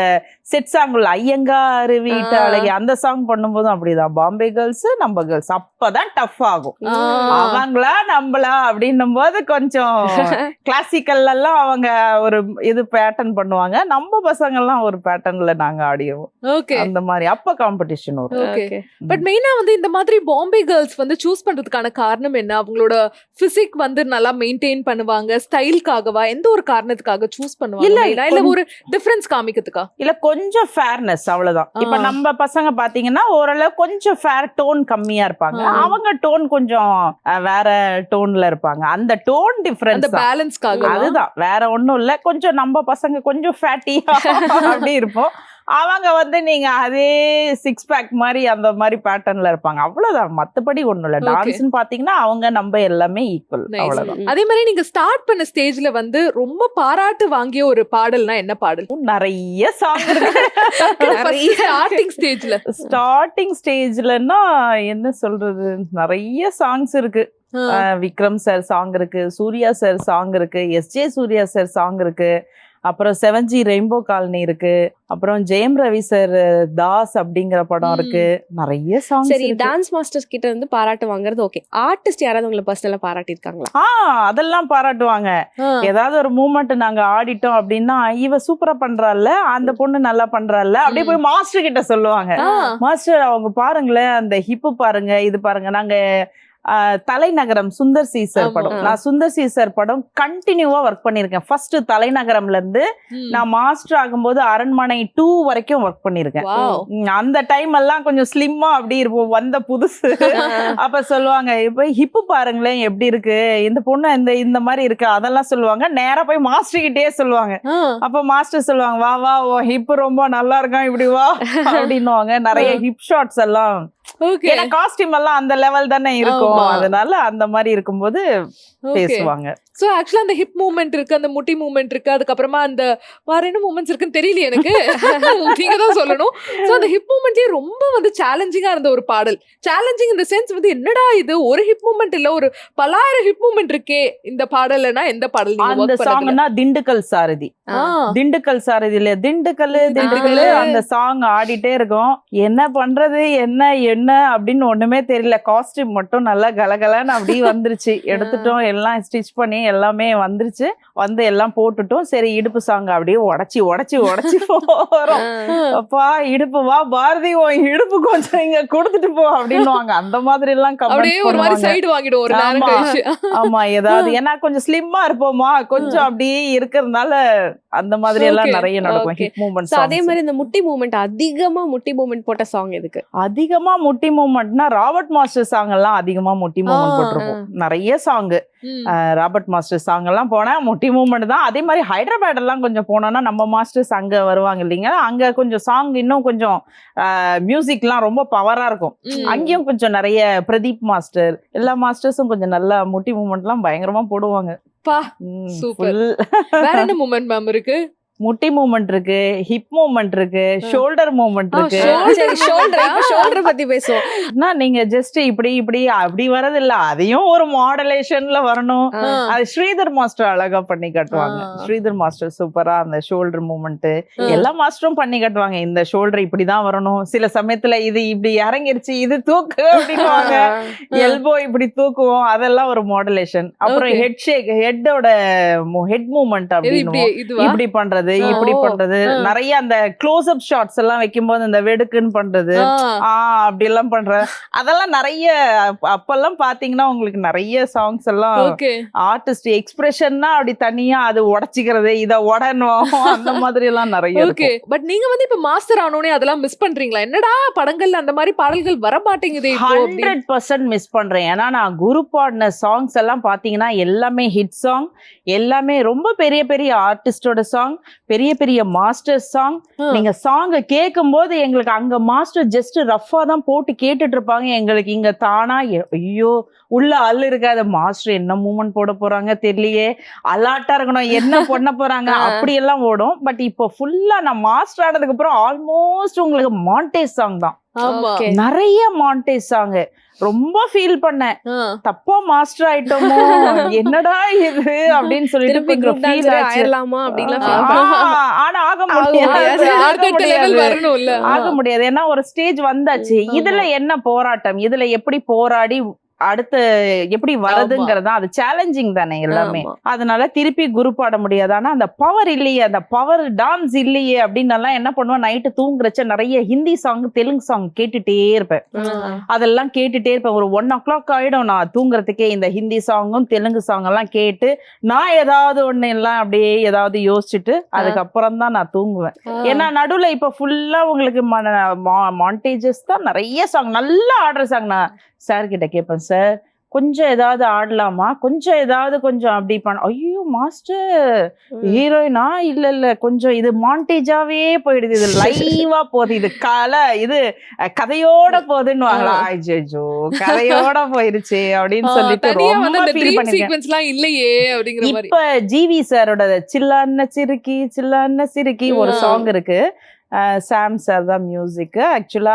செட் சாங் உள்ள ஐயங்காரு வீட்டு அழகி அந்த சாங் பண்ணும்போதும் அப்படிதான். பாம்பே கேர்ள்ஸ் நம்ம கேர்ள்ஸ் அப்பதான் டஃப் ஆகும். அவங்களா நம்மளா அப்படின்னும் போது கொஞ்சம் கிளாசிக்கல் எல்லாம் அவங்க ஒரு இது பேட்டர்ன் பண்ணுவாங்க, நம்ம பசங்க எல்லாம் ஒரு பேட்டர்ன்ல நாங்க ஆடியோம். அந்த மாதிரி அப்ப காம்படிஷன் வரும். பட் மெயினா வந்து இந்த மாதிரி பாம்பே கேர்ள்ஸ் வந்து சூஸ் பண்றதுக்கான காரணம் என்ன? அவங்களோட பிசிக் வந்து நல்லா மெயின்டைன் பண்ணுவாங்க, ஸ்டைல்காகவா, எந்த ஒரு காரணத்துக்காக சூஸ் பண்ணுவாங்க? இல்ல ஒரு டிஃபரன்ஸ் காமிக்கிறதுக்கா? இல்ல கொஞ்சம் ஃபேர்னஸ் அவ்வளவுதான். இப்ப நம்ம பசங்க பாத்தீங்கன்னா ஓரளவு கொஞ்சம் ஃபேர் டோன் கம்மியா இருப்பாங்க, அவங்க டோன் கொஞ்சம் வேற டோன்ல இருப்பாங்க. அந்த டோன் டிஃபரன்ஸ் பேலன்ஸ்க்காக, அதுதான், வேற ஒண்ணும் இல்ல. கொஞ்சம் நம்ம பசங்க கொஞ்சம் ஃபேட்டியா அப்படி இருப்போம், அவங்க வந்து நீங்க அதே 6 பேக் மாதிரி அந்த மாதிரி பேட்டர்ன்ல இருப்பாங்க, அவ்வளவுதான். மத்தபடி ஒண்ணும் இல்ல. டான்ஸ்னு பாத்தீங்கன்னா அவங்க நம்ம எல்லாமே ஈக்குவல், அவ்வளவுதான். அதே மாதிரி நீங்க ஸ்டார்ட் பண்ண ஸ்டேஜ்ல வந்து ரொம்ப பாராட்டு வாங்கிய ஒரு பாடல்னா என்ன பாடல்? நிறைய சாங் இருக்கு. ஸ்டார்டிங் ஸ்டேஜ்லன்னா என்ன சொல்றது, நிறைய சாங்ஸ் இருக்கு. விக்ரம் சார் சாங் இருக்கு, சூர்யா சார் சாங் இருக்கு, எஸ்ஜே சூர்யா சார் சாங் இருக்கு, அப்புறம் 7G ரெயின்போ காலனி இருக்கு, அப்புறம் ஜெயம் ரவி சார் தாஸ் அப்படிங்கிற படம் இருக்கு, நிறைய சாங்ஸ். சரி, டான்ஸ் மாஸ்டர்ஸ் கிட்ட இருந்து பாராட்டு வாங்குறது ஓகே, ஆர்டிஸ்ட் யாராவது உங்களை பர்சனலா பாராட்டி இருக்காங்களா? அதெல்லாம் பாராட்டுவாங்க. ஏதாவது ஒரு மூமெண்ட் நாங்க ஆடிட்டோம் அப்படின்னா, இவ சூப்பரா பண்றாள்ல, அந்த பொண்ணு நல்லா பண்றாள்ல, அப்படியே போய் மாஸ்டர் கிட்ட சொல்லுவாங்க. மாஸ்டர் அவங்க பாருங்களேன், அந்த ஹிப்பு பாருங்க, இது பாருங்க. நாங்க தலைநகரம் சுந்தர் சி சார் படம், நான் சுந்தர் சி சார் படம் கண்டினியூவா ஒர்க் பண்ணிருக்கேன். ஃபர்ஸ்ட் தலைநகரம்ல இருந்து நான் மாஸ்டர் ஆகும்போது அரண்மனை 2 வரைக்கும் ஒர்க் பண்ணிருக்கேன். அந்த டைம் எல்லாம் கொஞ்சம் ஸ்லிம்மா அப்படி இருப்போம், வந்த புதுசு. அப்ப சொல்லுவாங்க, இப்ப ஹிப்பு பாருங்களேன் எப்படி இருக்கு, இந்த பொண்ணு இந்த மாதிரி இருக்கு, அதெல்லாம் சொல்லுவாங்க. நேரா போய் மாஸ்டர் கிட்டே சொல்லுவாங்க. அப்ப மாஸ்டர் சொல்லுவாங்க, வா வா ஹிப் ரொம்ப நல்லா இருக்கான், இப்படி வா அப்படின்னுவாங்க. நிறைய ஹிப் ஷாட்ஸ் எல்லாம், காஸ்டியூம் எல்லாம் அந்த லெவல் தானே இருக்கும், அதனால அந்த மாதிரி இருக்கும்போது பேசுவாங்க. சோ ஆக்சுவலா அந்த ஹிப் மூவ்மெண்ட் இருக்கு, அந்த முட்டி மூவ்மெண்ட் இருக்கு, அதுக்கப்புறமா அந்த வேற என்ன மூவ்மெண்ட்ஸ் இருக்குன்னு தெரியல எனக்கு, நீங்க தான் சொல்லணும். சோ அந்த ஹிப் மூவ்மெண்ட்லயே ரொம்ப வந்து சேலஞ்சிங்கா இருந்த ஒரு பாடல், சேலஞ்சிங் இந்த சென்ஸ் வந்து என்னடா இது ஒரு ஹிப் மூவ்மெண்ட் இல்ல, ஒரு 1000 ஹிப் மூவ்மெண்ட் இருக்கே இந்த பாடல்னா எந்த பாடல்? அந்த சாங்னா திண்டுக்கல் சாரதி. திண்டுக்கல் சாரதியில திண்டுக்கல் அந்த சாங் ஆடிட்டே இருக்கும். என்ன பண்றது என்ன அப்படின்னு ஒண்ணுமே தெரியல. காஸ்டியூம் மட்டும் நல்லா கலகலன்னு அப்படியே வந்துருச்சு. எடுத்துட்டோம், எல்லாம் ஸ்டிச் பண்ணி எல்லாமே வந்துருச்சு. வந்து எல்லாம் போட்டுட்டோம். சரி இடுப்பு சாங் அப்படியே உடைச்சி போறோம். அப்பா இடுப்பு வா பாரதி, இடுப்பு கொஞ்சம் இங்க கொடுத்துட்டு போ அப்படின்னுவாங்க. அந்த மாதிரி எல்லாம் ஆமா, ஏதாவது ஏன்னா கொஞ்சம் ஸ்லிம்மா இருப்போமா, கொஞ்சம் அப்படியே இருக்கிறதுனால அந்த மாதிரி எல்லாம் நிறைய நடக்கும் ஹிப் மூவ்மெண்ட்ஸ். அதே மாதிரி இந்த முட்டி மூவ்மெண்ட், அதிகமா முட்டி மூவ்மெண்ட் போட்ட சாங் எதுக்கு? அதிகமா முட்டி மூவ்மெண்ட்னா ராபர்ட் மாஸ்டர் சாங் எல்லாம் அதிகமா முட்டி மூவ்மெண்ட் போட்டிருப்போம். நிறைய சாங் ராபர்ட் மாஸ்டர் சாங் எல்லாம் போனா முட்டி மூவ்மெண்ட் தான். அதே மாதிரி ஹைதராபாத் எல்லாம் கொஞ்சம் போனோம்னா நம்ம மாஸ்டர்ஸ் அங்க வருவாங்க இல்லைங்க, அங்க கொஞ்சம் சாங் இன்னும் கொஞ்சம் மியூசிக் எல்லாம் ரொம்ப பவரா இருக்கும். அங்கேயும் கொஞ்சம் நிறைய பிரதீப் மாஸ்டர், எல்லா மாஸ்டர்ஸும் கொஞ்சம் நல்லா முட்டி மூவ்மெண்ட் எல்லாம் பயங்கரமா போடுவாங்க. வேற என்ன மூவ்மெண்ட் மேம் இருக்கு? முட்டி மூவ்மெண்ட் இருக்கு, ஹிப் மூவ்மெண்ட் இருக்கு, ஷோல்டர் மூவ்மெண்ட் இருக்கு. ஷோல்டர் பத்தி பேசுவோம். நீங்க ஜஸ்ட் இப்படி அப்படி வரது இல்ல, அதையும் ஒரு மாடுலேஷன்ல வரணும். அது ஸ்ரீதர் மாஸ்டர் அழகா பண்ணி காட்டுவாங்க. ஸ்ரீதர் மாஸ்டர் சூப்பரா அந்த ஷோல்டர் மூவ்மெண்ட் எல்லா மாஸ்டரும் பண்ணி காட்டுவாங்க. இந்த ஷோல்டர் இப்படிதான் வரணும், சில சமயத்துல இது இப்படி இறங்கிருச்சு, இது தூக்கு அப்படின்னுவாங்க, எல்போ இப்படி தூக்குவோம், அதெல்லாம் ஒரு மாடுலேஷன். அப்புறம் ஹெட் ஷேக், ஹெட்டோட ஹெட் மூவ்மெண்ட் அப்படின்னு இப்படி பண்றது, இப்படி பண்றது, நிறைய அந்த க்ளோஸ் அப் ஷாட்ஸ் எல்லாம் வைக்கும் போது இந்த வெடுக்குன்னு பண்றது, அப்படி எல்லாம் பண்றது, அதெல்லாம் நிறைய. அப்பெல்லாம் பாத்தீங்கன்னா உங்களுக்கு நிறைய சாங்ஸ் எல்லாம் ஆர்டிஸ்ட் எக்ஸ்பிரஷன்னா அப்படி தனியா அது உடைச்சிக்கிறது, இத உடனும், அந்த மாதிரி எல்லாம் நிறைய இருக்கு. பட் நீங்க வந்து இப்ப மாஸ்டர் ஆனோனே அதெல்லாம் மிஸ் பண்றீங்களா? என்னடா படங்கள்ல அந்த மாதிரி பாடல்கள் வர மாட்டேங்குது? 100% மிஸ் பண்றேன். ஏன்னா நான் குரு பாடின சாங்ஸ் எல்லாம் பாத்தீங்கன்னா எல்லாமே ஹிட் சாங், எல்லாமே ரொம்ப பெரிய பெரிய ஆர்டிஸ்டோட சாங். பெரிய பெரிய மாஸ்டர் சாங். நீங்க சாங் கேட்கும் போது எங்களுக்கு அங்க மாஸ்டர் ஜஸ்ட் ரஃபா தான் போட்டு கேட்டுட்டு இருப்பாங்க. எங்களுக்கு இங்க தானா ஐயோ உள்ள அள்ளு இருக்காது, மாஸ்டர் என்ன மூமெண்ட் போட போறாங்க தெரியலையே, அலாட்டா இருக்கணும், என்ன பண்ண போறாங்க அப்படி எல்லாம் ஓடும். பட் இப்போ ஃபுல்லா நான் மாஸ்டர் ஆனதுக்கு அப்புறம் ஆல்மோஸ்ட் உங்களுக்கு மாண்டேஜ் சாங் தான், நிறைய மாண்டேஜ் சாங். ரொம்ப ஃபீல் பண்ணேன், தப்பா மாஸ்டர் ஆயிட்டோமோ, என்னடா இது அப்படின்னு சொல்லிட்டு ஆயிரலாமா அப்படின்லாம். ஆனா ஆக முடியாது. ஏன்னா ஒரு ஸ்டேஜ் வந்தாச்சு, இதுல என்ன போராட்டம், இதுல எப்படி போராடி அடுத்து எப்படி வருதுங்கிறதா, அது சேலஞ்சிங் தானே எல்லாமே. அதனால திருப்பி குரு பாட முடியாது. ஆனா அந்த பவர் இல்லையே, அந்த பவர் டான்ஸ் இல்லையே அப்படின்னு என்ன பண்ணுவேன், நைட்டு தூங்குறச்ச நிறைய ஹிந்தி சாங் தெலுங்கு சாங் கேட்டுட்டே இருப்பேன். அதெல்லாம் கேட்டுட்டே இருப்பேன். ஒரு 1 o'clock ஆயிடும் நான் தூங்குறதுக்கே. இந்த ஹிந்தி சாங்கும் தெலுங்கு சாங் எல்லாம் கேட்டு நான் ஏதாவது ஒண்ணு எல்லாம் அப்படியே ஏதாவது யோசிச்சுட்டு அதுக்கப்புறம் தான் நான் தூங்குவேன். ஏன்னா நடுவுல இப்ப ஃபுல்லா உங்களுக்கு மாண்டேஜஸ் தான், நிறைய சாங் நல்லா ஆடுற சாங். நான் சார் கிட்ட கேட்பேன், சார் கொஞ்சம் ஏதாவது ஆடலாமா, கொஞ்சம் ஏதாவது கொஞ்சம் அப்படி பண்ண. ஐயோ மாஸ்டர் ஹீரோயினா, இல்ல இல்ல கொஞ்சம் இது மாண்டேஜாவே போயிடுது, இது லைவா போகுது, இது இது கதையோட போகுதுன்னு வாங்களா. ஐயோ கதையோட போயிருச்சு அப்படின்னு சொல்லிட்டு ரொம்ப ஃபீல் பண்ணிருக்கேன். இல்லையே அப்படிங்கிற மாதிரி. இப்ப ஜிவி சாரோட சில்லான்ன சிறுக்கி ஒரு சாங் இருக்கு, சாம் சார் தான் மியூசிக். ஆக்சுவலா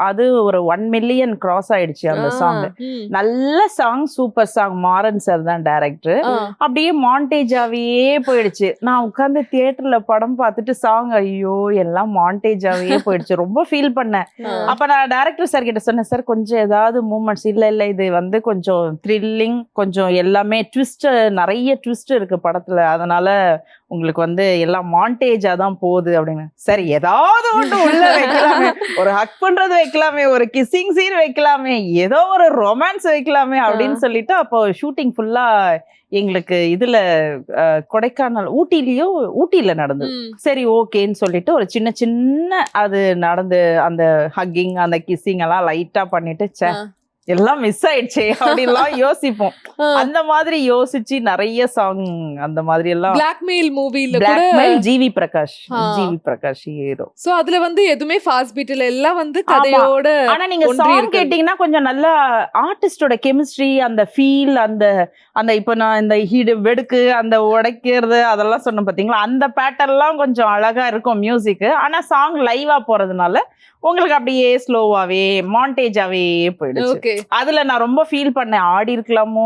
அது ஒரு 1 million கிராஸ் ஆயிடுச்சு அந்த சாங். நல்ல song, super song. Maran sir தான் டைரக்டர். அப்படியே மாண்டேஜாவே போயிடுச்சு. நான் உட்கார்ந்து தியேட்டர்ல படம் பார்த்துட்டு சாங் ஐயோ எல்லாம் மாண்டேஜாவே போயிடுச்சு, ரொம்ப ஃபீல் பண்ணேன். அப்ப நான் டைரக்டர் சார் கிட்ட சொன்னேன், சார் கொஞ்சம் ஏதாவது மூமெண்ட்ஸ். இல்ல இது கொஞ்சம் த்ரில்லிங், கொஞ்சம் எல்லாமே ட்விஸ்ட், நிறைய ட்விஸ்ட் இருக்கு படத்துல, அதனால உங்களுக்கு எல்லாம் மாண்டேஜா தான் போகுது அப்படின்னு. சரி ஏதாவது ஒன்று உள்ள வைக்கலாமே, ஒரு ஹக் பண்றது வைக்கலாமே, ஒரு கிஸ்ஸிங் சீன் வைக்கலாமே, ஏதோ ஒரு ரொமான்ஸ் வைக்கலாமே அப்படின்னு சொல்லிட்டு அப்போ ஷூட்டிங் ஃபுல்லா எங்களுக்கு இதுல கொடைக்கானல் ஊட்டியில நடந்தது. சரி ஓகேன்னு சொல்லிட்டு ஒரு சின்ன அது நடந்து அந்த ஹக்கிங் அந்த கிஸ்ஸிங் எல்லாம் லைட்டா பண்ணிட்டு எல்லாம் மிஸ் ஆயிடுச்சு அப்படின்லாம் யோசிப்போம். அந்த மாதிரி யோசிச்சு நிறைய சாங் அந்த மாதிரி எல்லாம். பிளாக்மெயில் மூவில ஜிவி பிரகாஷ் ஹீரோ. சோ அதுல எதுவுமே ஃபாஸ்ட் பீட்ல எல்லாம் கதையோட. ஆனா நீங்க சாங் கேட்டீங்கன்னா கொஞ்சம் நல்லா ஆர்டிஸ்டோட கெமிஸ்ட்ரி, அந்த ஃபீல், அந்த இப்ப நான் இந்த வெடுக்கு அந்த உடைக்கிறது அதெல்லாம் சொன்ன பாத்தீங்களா, அந்த பேட்டர்ன்லாம் கொஞ்சம் அழகா இருக்கும் மியூசிக். ஆனா சாங் லைவா போறதுனால உங்களுக்கு அப்படியே ஸ்லோவாவே மாண்டேஜாவே போயிடுச்சு. அதுல நான் ரொம்ப ஃபீல் பண்ணேன், ஆடி இருக்கலாமோ,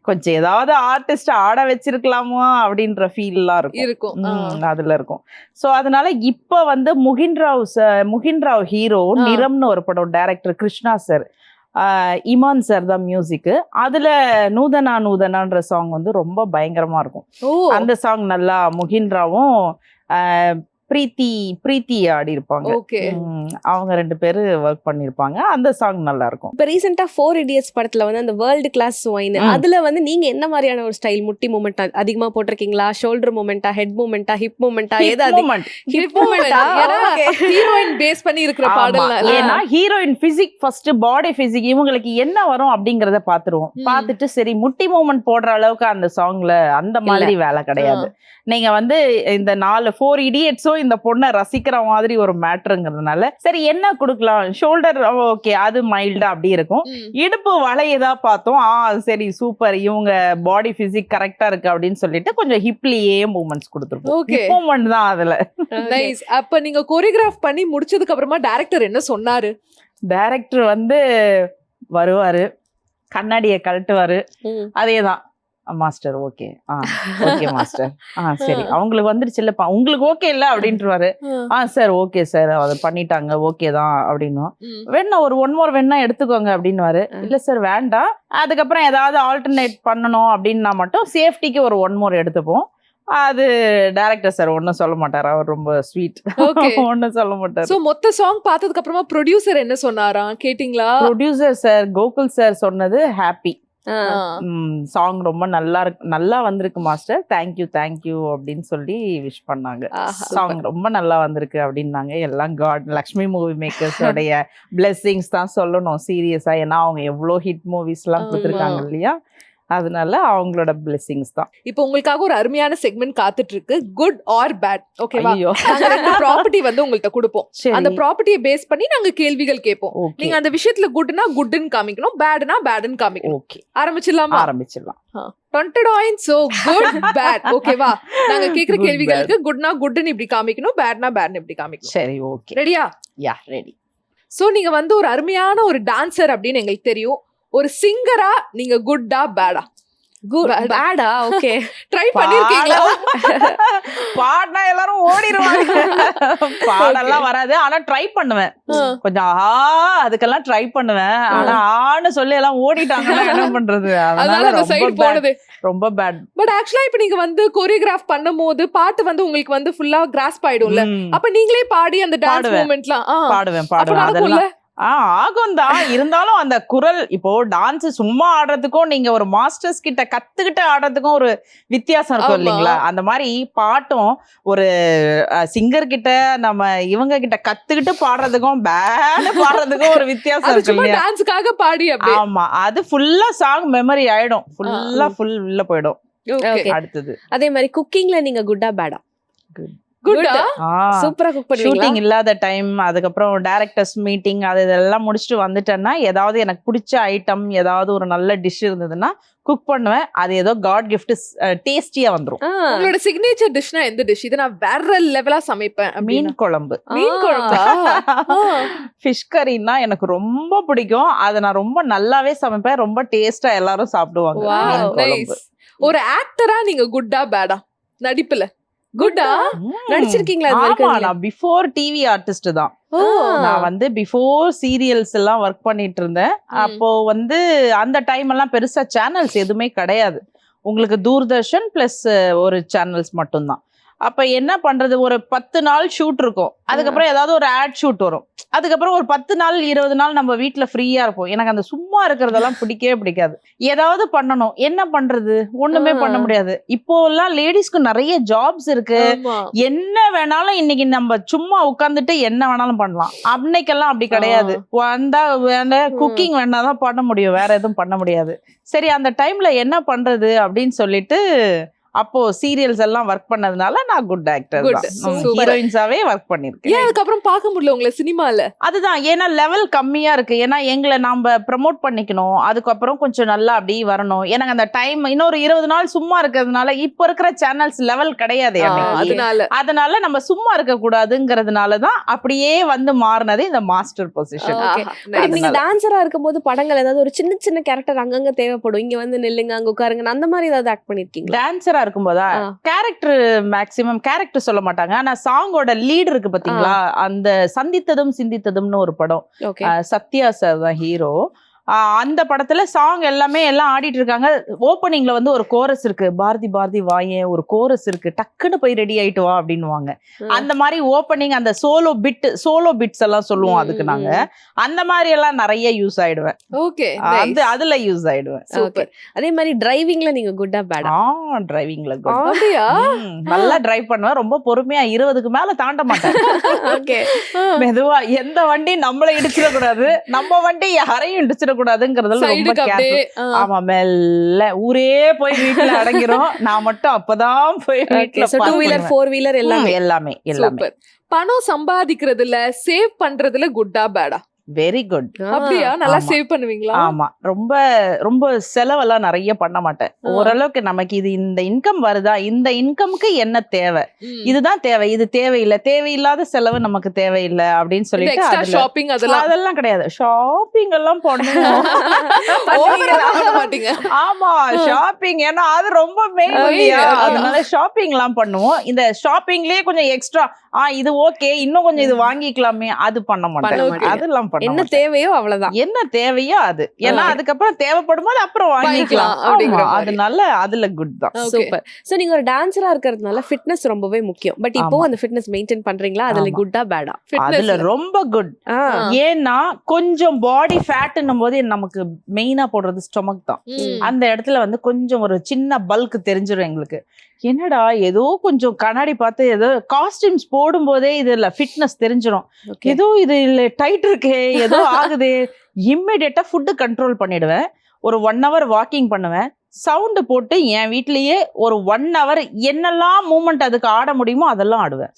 கொஞ்சம் ஏதாவது ஆர்டிஸ்ட் ஆட வச்சிருக்கலாமோ அப்படின்ற ஃபீல் எல்லாம் இருக்கும் அதுல இருக்கும். சோ அதனால இப்ப முகின் ராவ் ஹீரோ நிறம்னு ஒரு படம், director Krishna sir, Imman sir தான் மியூசிக். அதுல நூதனான்ற சாங் ரொம்ப பயங்கரமா இருக்கும். அந்த சாங் நல்லா முகின் ராவும் பிரீத்தி ஆடி இருப்பாங்க. அவங்க 2 பேரு ஒர்க் பண்ணிருப்பாங்க. அந்த சாங் நல்லா இருக்கும். இப்ப ரீசெண்டா 4 Idiots படத்துல அந்த வேர்ல்டு கிளாஸ் ஒயின், அதுல நீங்க என்ன மாதிரியான ஒரு ஸ்டைல், முட்டி மூமெண்ட் அதிகமா போட்டிருக்கீங்களா, ஷோல்டர் மூமெண்டா, ஹெட் மூமெண்டா, ஹிப் மூமெண்டா, ஹிப் மூமெண்டா? ஹீரோயின் பேஸ் பண்ணி இருக்கிற பாடல். ஏன்னா heroine physique first, body physique, இவங்களுக்கு என்ன வரும் அப்படிங்கறத பாத்துருவோம். பாத்துட்டு சரி முட்டி மூமெண்ட் போடுற அளவுக்கு அந்த சாங்ல அந்த மாதிரி வேலை கிடையாது. நீங்க இந்த 4 Idiotsம் இந்த பொண்ணை ரசிக்கிற மாதிரி ஒரு மேட்டருங்கிறதுனால சரி என்ன கொடுக்கலாம், ஷோல்டர் ஓகே அது மைல்டா அப்படி இருக்கும், இடுப்பு வளையதா பார்த்தோம், சரி சூப்பர் இவங்க பாடி பிசிக் கரெக்டா இருக்கு அப்படின்னு சொல்லிட்டு கொஞ்சம் ஹிப்லயே மூவ்மெண்ட்ஸ் கொடுத்துருக்கோம். ஹிப் மூவ்மெண்ட் தான் அதுல. நைஸ். அப்ப நீங்க கோரியோகிராஃப் பண்ணி முடிச்சதுக்கு அப்புறமா டைரக்டர் என்ன சொன்னாரு? டைரக்டர் வருவாரு, கண்ணாடியை கழட்டுவாரு, அதேதான் மாஸ்டர் ஓகே ஓகே மாஸ்டர் சரி அவங்களுக்கு வந்துருச்சு இல்லப்பா உங்களுக்கு ஓகே இல்ல அப்படின்ட்டுருவாரு. சார் ஓகே சார் அதை பண்ணிட்டாங்க ஓகே தான் அப்படின்னும். வேணா ஒரு 1 more வேணா எடுத்துக்கோங்க அப்படின்னுவாரு. இல்ல சார் வேண்டாம், அதுக்கப்புறம் ஏதாவது ஆல்டர்னேட் பண்ணணும் அப்படின்னா மட்டும் சேஃப்டிக்கு ஒரு 1 more எடுத்துப்போம். அது டைரக்டர் சார் ஒன்னும் சொல்ல மாட்டாரு, அவர் ரொம்ப ஸ்வீட், ஒன்னும் சொல்ல மாட்டாரு. சோ மொத்த சாங் பார்த்ததுக்கு அப்புறமா ப்ரொடியூசர் என்ன சொன்னாரா, கேட்டிங்களா? ப்ரொடியூசர் சார் கோகுல் சார் சொன்னது ஹாப்பி, சாங் ரொம்ப நல்லா வந்திருக்கு மாஸ்டர், தேங்க்யூ அப்படின்னு சொல்லி விஷ் பண்ணாங்க. சாங் ரொம்ப நல்லா வந்திருக்கு அப்படின்னாங்க. எல்லாம் காட் லக்ஷ்மி மூவி மேக்கர்ஸ் உடைய பிளெஸிங்ஸ் தான் சொல்லணும் சீரியஸா. ஏன்னா அவங்க எவ்வளவு ஹிட் மூவிஸ் எல்லாம் கொடுத்துருக்காங்க இல்லையா. அதனால அவங்களோட பிளெஸிங்ஸ் தான். இப்போ உங்களுக்காக ஒரு அருமையான செக்மெண்ட் காத்துட்டு இருக்கு, குட் ஆர் பேட். ஓகேவா? ஐயோ நாங்க 2 ப்ராப்பர்ட்டி வந்து உங்கள்ட்ட கொடுப்போம். அந்த ப்ராப்பர்ட்டியை பேஸ் பண்ணி நாங்க கேள்விகள் கேட்போம். ஓகே நீங்க அந்த விஷயத்துல குட்னா குட்னு காமிக்கணும், பேட்னா பேட்னு காமிக்கணும். ஓகே ஆரம்பிச்சிடலாமா? ஆரம்பிச்சிடலாம். So good bad. ஓகேவா? நாங்க கேக்குற Good, கேள்விகளுக்கு குட்னா குட்னு இப்படி காமிக்கணும், பேட்னா பேட்னு இப்படி காமிக்கணும். சரி ஓகே ரெடியா? யா ரெடி. சோ நீங்க வந்து ஒரு அருமையான ஒரு டான்சர் அப்படின்னு எங்களுக்கு தெரியும். ஒரு சிங்கரா நீங்க குட்டா பேடா? குட் பேடா? ஓகே. ட்ரை பண்ணிருக்கீங்களா? பாடினா எல்லாரும் ஓடிடுவாங்க. பாடெல்லாம் வராது, ஆனா ட்ரை பண்ணுவேன். கொஞ்சம் அதுக்கெல்லாம் ட்ரை பண்ணுவேன். ஆனா ஆன்னு சொல்லி எல்லாம் ஓடிட்டாங்கன்னா என்ன பண்றது? அதனால அந்த சைடு போனது ரொம்ப பேட். பட் ஆக்சுவலா இப்ப நீங்க வந்து கோரியோகிராஃப் பண்ணும்போது பாட்டு வந்து உங்களுக்கு வந்து ஃபுல்லா கிராஸ்ப் ஆயிடும்ல, அப்ப நீங்களே பாடி அந்த டான்ஸ் பாடுவேன். மூவ்மெண்ட்லாம் பாடுவேன் அதெல்லாம் ஆகும் தான். இருந்தாலும் அந்த குரல் இப்போ டான்ஸ் சும்மா ஆடுறதுக்கும் நீங்க ஒரு மாஸ்டர்ஸ் கிட்ட கத்துக்கிட்டு ஆடுறதுக்கும் ஒரு வித்தியாசம் இருக்கும் ஆமா. இல்லைங்களா? அந்த மாதிரி பாட்டும் ஒரு சிங்கர் கிட்ட நம்ம இவங்க கிட்ட கத்துக்கிட்டு பாடுறதுக்கும் பேண்ட் பாடுறதுக்கும் ஒரு வித்தியாசம் அது இருக்கு சும்மா இல்லையா? டான்ஸ்க்காக பாடி அப்படியே. ஆமா, அது ஃபுல்லா சாங் மெமரி ஆயிடும், ஃபுல்லா உள்ள போயிடும். Okay. அடுத்தது அதே மாதிரி குக்கிங்ல நீங்க குட்டா பேடா? குட்டா? சூப்பரா குக் பண்ணுவீங்களா? ஷூட்டிங் இல்லாத டைம், அதுக்கப்புறம் டைரக்டர்ஸ் மீட்டிங் அது இதெல்லாம் முடிச்சுட்டு வந்துட்டேன்னா ஏதாவது எனக்கு பிடிச்ச ஐட்டம், ஏதாவது ஒரு நல்ல டிஷ் இருந்ததுன்னா குக் பண்ணுவேன். அது ஏதோ காட் கிஃப்ட் டேஸ்டியா வந்துரும். உங்களோட சிக்னேச்சர் டிஷ்னா எந்த டிஷ்? இத நான் வேற லெவலா சமைப்பேன். மீன் குழம்பு, மீன் குழம்பா? ஃபிஷ் கறின்னா எனக்கு ரொம்ப பிடிக்கும். அதை நான் ரொம்ப நல்லாவே சமைப்பேன். ரொம்ப டேஸ்டா எல்லாரும் சாப்பிடுவாங்க. Wow, மீன் குழம்பு. nice. ஒரு ஆக்டரா நீங்க குட்டா பேடா? நடிப்புல குட்டா? நடிச்சிருக்கீங்களா இது ஆமா, வரைக்கும்? நான் பிஃபோர் டிவி ஆர்டிஸ்ட் தான். ஓ. நான் வந்து பிஃபோர் சீரியல்ஸ் எல்லாம் ஒர்க் பண்ணிட்டு இருந்தேன். அப்போ வந்து அந்த டைம் எல்லாம் பெருசா சேனல்ஸ் எதுவுமே கிடையாது. உங்களுக்கு தூர்தர்ஷன் பிளஸ் ஒரு சேனல்ஸ் மட்டும்தான். அப்ப என்ன பண்றது, ஒரு 10 நாள் ஷூட் இருக்கும், அதுக்கப்புறம் ஏதாவது ஒரு ஆட் ஷூட் வரும், அதுக்கப்புறம் ஒரு 10 நாள் 20 நாள் நம்ம வீட்டுல ஃப்ரீயா இருப்போம். எனக்கு அந்த சும்மா இருக்கிறதெல்லாம் பிடிக்கவே பிடிக்காது. ஏதாவது பண்ணணும், என்ன பண்றது, ஒண்ணுமே பண்ண முடியாது. இப்போ எல்லாம் லேடிஸ்க்கு நிறைய ஜாப்ஸ் இருக்கு, என்ன வேணாலும் இன்னைக்கு நம்ம சும்மா உட்கார்ந்துட்டு என்ன வேணாலும் பண்ணலாம். அன்னைக்கெல்லாம் அப்படி கிடையாது. வந்தா குக்கிங் வேணாதான் பண்ண முடியும், வேற எதுவும் பண்ண முடியாது. சரி, அந்த டைம்ல என்ன பண்றது அப்படின்னு சொல்லிட்டு அப்போ சீரியல்ஸ் எல்லாம் ஒர்க் பண்ணதுனால நான் குட் ஆக்டர் தான். ஹீரோயின்ஸாவே ஒர்க் பண்ணிருக்கேன். ஏன் அதுக்கப்புறம் பார்க்க முடியல உங்களை சினிமால? அதுதான், ஏன்னா லெவல் கம்மியா இருக்கு. ஏன்னா எங்களை நாம ப்ரமோட் பண்ணிக்கணும், அதுக்கப்புறம் கொஞ்சம் நல்லா அப்படி வரணும். எனக்கு அந்த டைம் இன்னொரு 20 நாள் சும்மா இருக்கிறதுனால, இப்ப இருக்கிற சேனல்ஸ் லெவல் கிடையாது. அதனால நம்ம சும்மா இருக்க கூடாதுங்கிறதுனாலதான் அப்படியே வந்து மாறினது இந்த மாஸ்டர் பொசிஷன். நீங்க டான்சரா இருக்கும்போது படங்கள் ஏதாவது ஒரு சின்ன சின்ன கேரக்டர் அங்கங்க தேவைப்படும், இங்க வந்து நில்லுங்க அங்க உட்காருங்க, அந்த மாதிரி ஏதாவது ஆக்ட் பண்ணிருக்கீங்க? டான்சரா இருக்கும்போதா கேரக்டர் மேக்ஸிமம் கேரக்டர் சொல்ல மாட்டாங்க. ஆனா சாங்கோட லீட் இருக்கு பாத்தீங்களா, அந்த சந்தித்ததும் சிந்தித்ததும்னு ஒரு படம், சத்யா சார் தான் ஹீரோ. அந்த படத்துல சாங் எல்லாமே எல்லாம் ஆடிட்டு இருக்காங்க. ஓப்பனிங்ல வந்து ஒரு கோரஸ் இருக்கு, பாரதி பாரதி வாயே ஒரு கோரஸ் இருக்கு, டக்குன்னு போய் ரெடி ஆயிட்டு வா அப்படின்னுவாங்க. அந்த மாதிரி ஓப்பனிங் அந்த சோலோ பிட்ஸ் எல்லாம் சொல்லுவோம். அதுக்கு நாங்க அந்த மாதிரி எல்லாம் நிறைய யூஸ் ஆயிடுவேன். ஓகே, அதுல யூஸ் ஆயிடுவேன். சூப்பர். அதே மாதிரி டிரைவிங்ல நீங்க குட்டா பேடா? டிரைவிங்ல நல்லா டிரைவ் பண்ணுவேன். ரொம்ப பொறுமையா, 20க்கு மேல தாண்ட மாட்டேன். ஓகே. மெதுவா, எந்த வண்டி நம்மள இடிச்சிடக்கூடாது, நம்ம வண்டி யாரையும் இடிச்சிட கூடாதுங்கிறதுல ரொம்ப கேர்ஃபுல். ஆமா, மெல்ல ஊரே போய் வீட்டுல அடங்கிரும். நான் மட்டும் அப்பதான் போய் வீட்டுல 2 வீலர் 4 வீலர் எல்லாமே. சூப்பர். பணம் சம்பாதிக்கிறதுல சேவ் பண்றதுல குட்டா பேடா? Very good. அப்படியா? நல்லா சேவ் பண்ணுவீங்களா? ஆமா, ரொம்ப ரொம்ப செலவெல்லாம் நிறைய பண்ண மாட்டேன். ஓரளவுக்கு நமக்கு இது இந்த இன்கம் வருதா, இந்த இன்கம்க்கு என்ன தேவை, இதுதான் தேவை, இது தேவையில்லை, தேவையில்லாத செலவு நமக்கு தேவையில்லை அப்படின்னு சொல்லிட்டு ஷாப்பிங் அதெல்லாம் கிடையாது. ஷாப்பிங் எல்லாம் பண்ணுவோம். ஆமா, ஷாப்பிங் ஏன்னா அது ரொம்ப மெயின் இல்லையா, அதனால ஷாப்பிங் எல்லாம் பண்ணுவோம். இந்த ஷாப்பிங்லயே கொஞ்சம் எக்ஸ்ட்ரா இது ஓகே, இன்னும் கொஞ்சம் இது வாங்கிக்கலாமே, அது பண்ண மாட்டேன். அதெல்லாம் என்ன தேவையோ அவ்வளவுதான், என்ன தேவையோ அது. ஏன்னா அதுக்கப்புறம் தேவைப்படும் போது அப்புறம் வாங்கிக்கலாம். அதனால அதுல குட் தான். சூப்பர். சோ நீங்க ஒரு டான்சரா இருக்கிறதுனால ஃபிட்னஸ் ரொம்பவே முக்கியம். பட் இப்போ அந்த ஃபிட்னஸ் மெயின்டைன் பண்றீங்களா? அதுல குட்டா பேடா? அதுல ரொம்ப குட். ஏன்னா கொஞ்சம் பாடி ஃபேட்னும் போது நமக்கு மெயினா போடுறது ஸ்டொமக் தான். அந்த இடத்துல வந்து கொஞ்சம் ஒரு சின்ன பல்க் தெரிஞ்சிடும் எங்களுக்கு. என்னடா ஏதோ கொஞ்சம் கண்ணாடி பார்த்து ஏதோ காஸ்டியூம்ஸ் போடும் போதே இதுல ஃபிட்னஸ் தெரிஞ்சிடும். ஏதோ இது இல்ல டைட் இருக்கே, ஏதோ ஆகுது. இம்மிடியேட்டா ஃபுட்டு கண்ட்ரோல் பண்ணிடுவேன். ஒரு 1 hour வாக்கிங் பண்ணுவேன். சவுண்ட் போட்டு என் வீட்லயே ஒரு 1 hour என்னெல்லாம் மூமெண்ட் அதுக்கு ஆட முடியுமோ அதெல்லாம் ஆடுவேன்.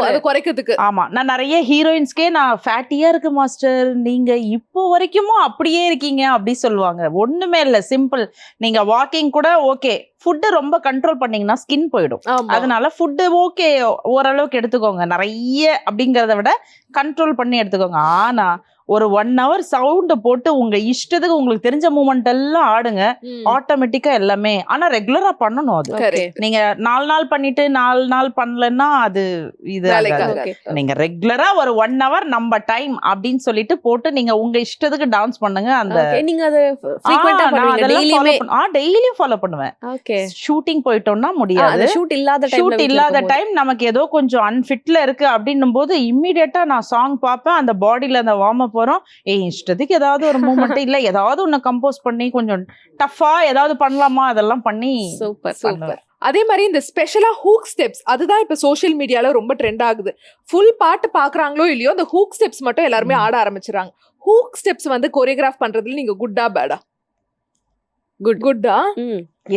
அது குறைக்கிறதுக்கு. ஆமா, நான் நிறைய ஹீரோயின்ஸ்க்கே நான் ஃபேட்டியா இருக்கு மாஸ்டர், நீங்க இப்போ வரைக்கும் அப்படியே இருக்கீங்க அப்படி சொல்லுவாங்க. ஒண்ணுமே இல்ல, சிம்பிள். நீங்க வாக்கிங் கூட ஓகே, ஃபுட்டு ரொம்ப கண்ட்ரோல் பண்ணீங்கன்னா ஸ்கின் போயிடும். அதனால ஃபுட்டு ஓகே ஓரளவுக்கு எடுத்துக்கோங்க, நிறைய அப்படிங்கறத விட கண்ட்ரோல் பண்ணி எடுத்துக்கோங்க. ஆனா ஒரு 1 hour சவுண்ட் போட்டு உங்க இஷ்டத்துக்கு உங்களுக்கு தெரிஞ்ச மூமெண்ட் எல்லாம் ஆடுங்க, ஆட்டோமேட்டிக்கா எல்லாமே. ஆனா ரெகுலரா பண்ணணும். அது நீங்க 4 நாள் பண்ணிட்டு 4 நாள் பண்ணலன்னா அது இது ஆகாது. நீங்க ரெகுலரா ஒரு 1 hour நம்ம டைம் அப்படின்னு சொல்லிட்டு போட்டு நீங்க உங்க இஷ்டத்துக்கு டான்ஸ் பண்ணுங்க. அந்த நீங்க அத ஃப்ரீக்வென்ட்டா பண்ணுவீங்க? டெய்லியும் ஃபாலோ பண்ணுவேன். ஓகே. ஷூட்டிங் போயிட்டோம்னா முடியாது. ஷூட் இல்லாத டைம் நமக்கு ஏதோ கொஞ்சம் அன்ஃபிட்ல இருக்கு அப்படின்னும் போது இம்மிடியட்டா நான் சாங் பார்ப்பேன். அந்த பாடியில அந்த வார்ம் அப் வரும். இஷ்டத்துக்கு ஏதாவது ஒரு மூமெண்ட் இல்ல ஏதாவது ஒன்னு கம்போஸ் பண்ணி கொஞ்சம் டஃபா ஏதாவது பண்ணலாமா அதெல்லாம் பண்ணி சூப்பர். அதே மாதிரி இந்த ஸ்பெஷலா ஹூக் ஸ்டெப்ஸ், அதுதான் இப்ப சோஷியல் மீடியால ரொம்ப ட்ரெண்ட் ஆகுது. ஃபுல் பாட்டு பாக்குறாங்களோ இல்லையோ, அந்த ஹூக் ஸ்டெப்ஸ் மட்டும் எல்லாருமே ஆட ஆரம்பிச்சுறாங்க. ஹூக் ஸ்டெப்ஸ் வந்து கோரியோகிராஃப் பண்றதுல நீங்க குட்டா பேடா? குட்டா.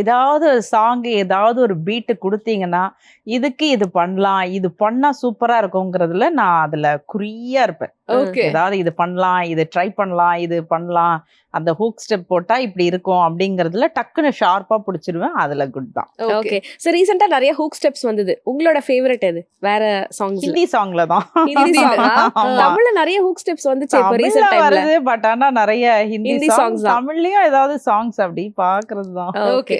ஏதாவது சாங் ஏதாவது ஒரு பீட்டு கொடுத்தீங்கன்னா இதுக்கு இது பண்ணலாம், இது பண்ணா சூப்பரா இருக்குங்கிறதுல நான் அதுல குறியா இருப்பேன். ஏதாவது இது பண்ணலாம், இது ட்ரை பண்ணலாம், இது பண்ணலாம், அந்த ஹூக் ஸ்டெப் போட்டா இப்படி இருக்கும் அப்படிங்கறதுல டக்குன்னு ஷார்ப்பா பிடிச்சிருவேன். அதுல குட் தான். ஓகே. சோ ரீசெண்டா நிறைய ஹூக் ஸ்டெப்ஸ் வந்தது. உங்களோட ஃபேவரட் எது? வேற சாங்ஸ்? ஹிந்தி சாங்ல தான். ஹிந்தி சாங்கா? தமிழ்ல நிறைய ஹூக் ஸ்டெப்ஸ் வந்துச்சு இப்ப ரீசென்ட் டைம்ல வருது. பட் ஆனா நிறைய ஹிந்தி சாங்ஸ், தமிழ்லயும் ஏதாவது சாங்ஸ் அப்படி பாக்குறது தான். ஓகே.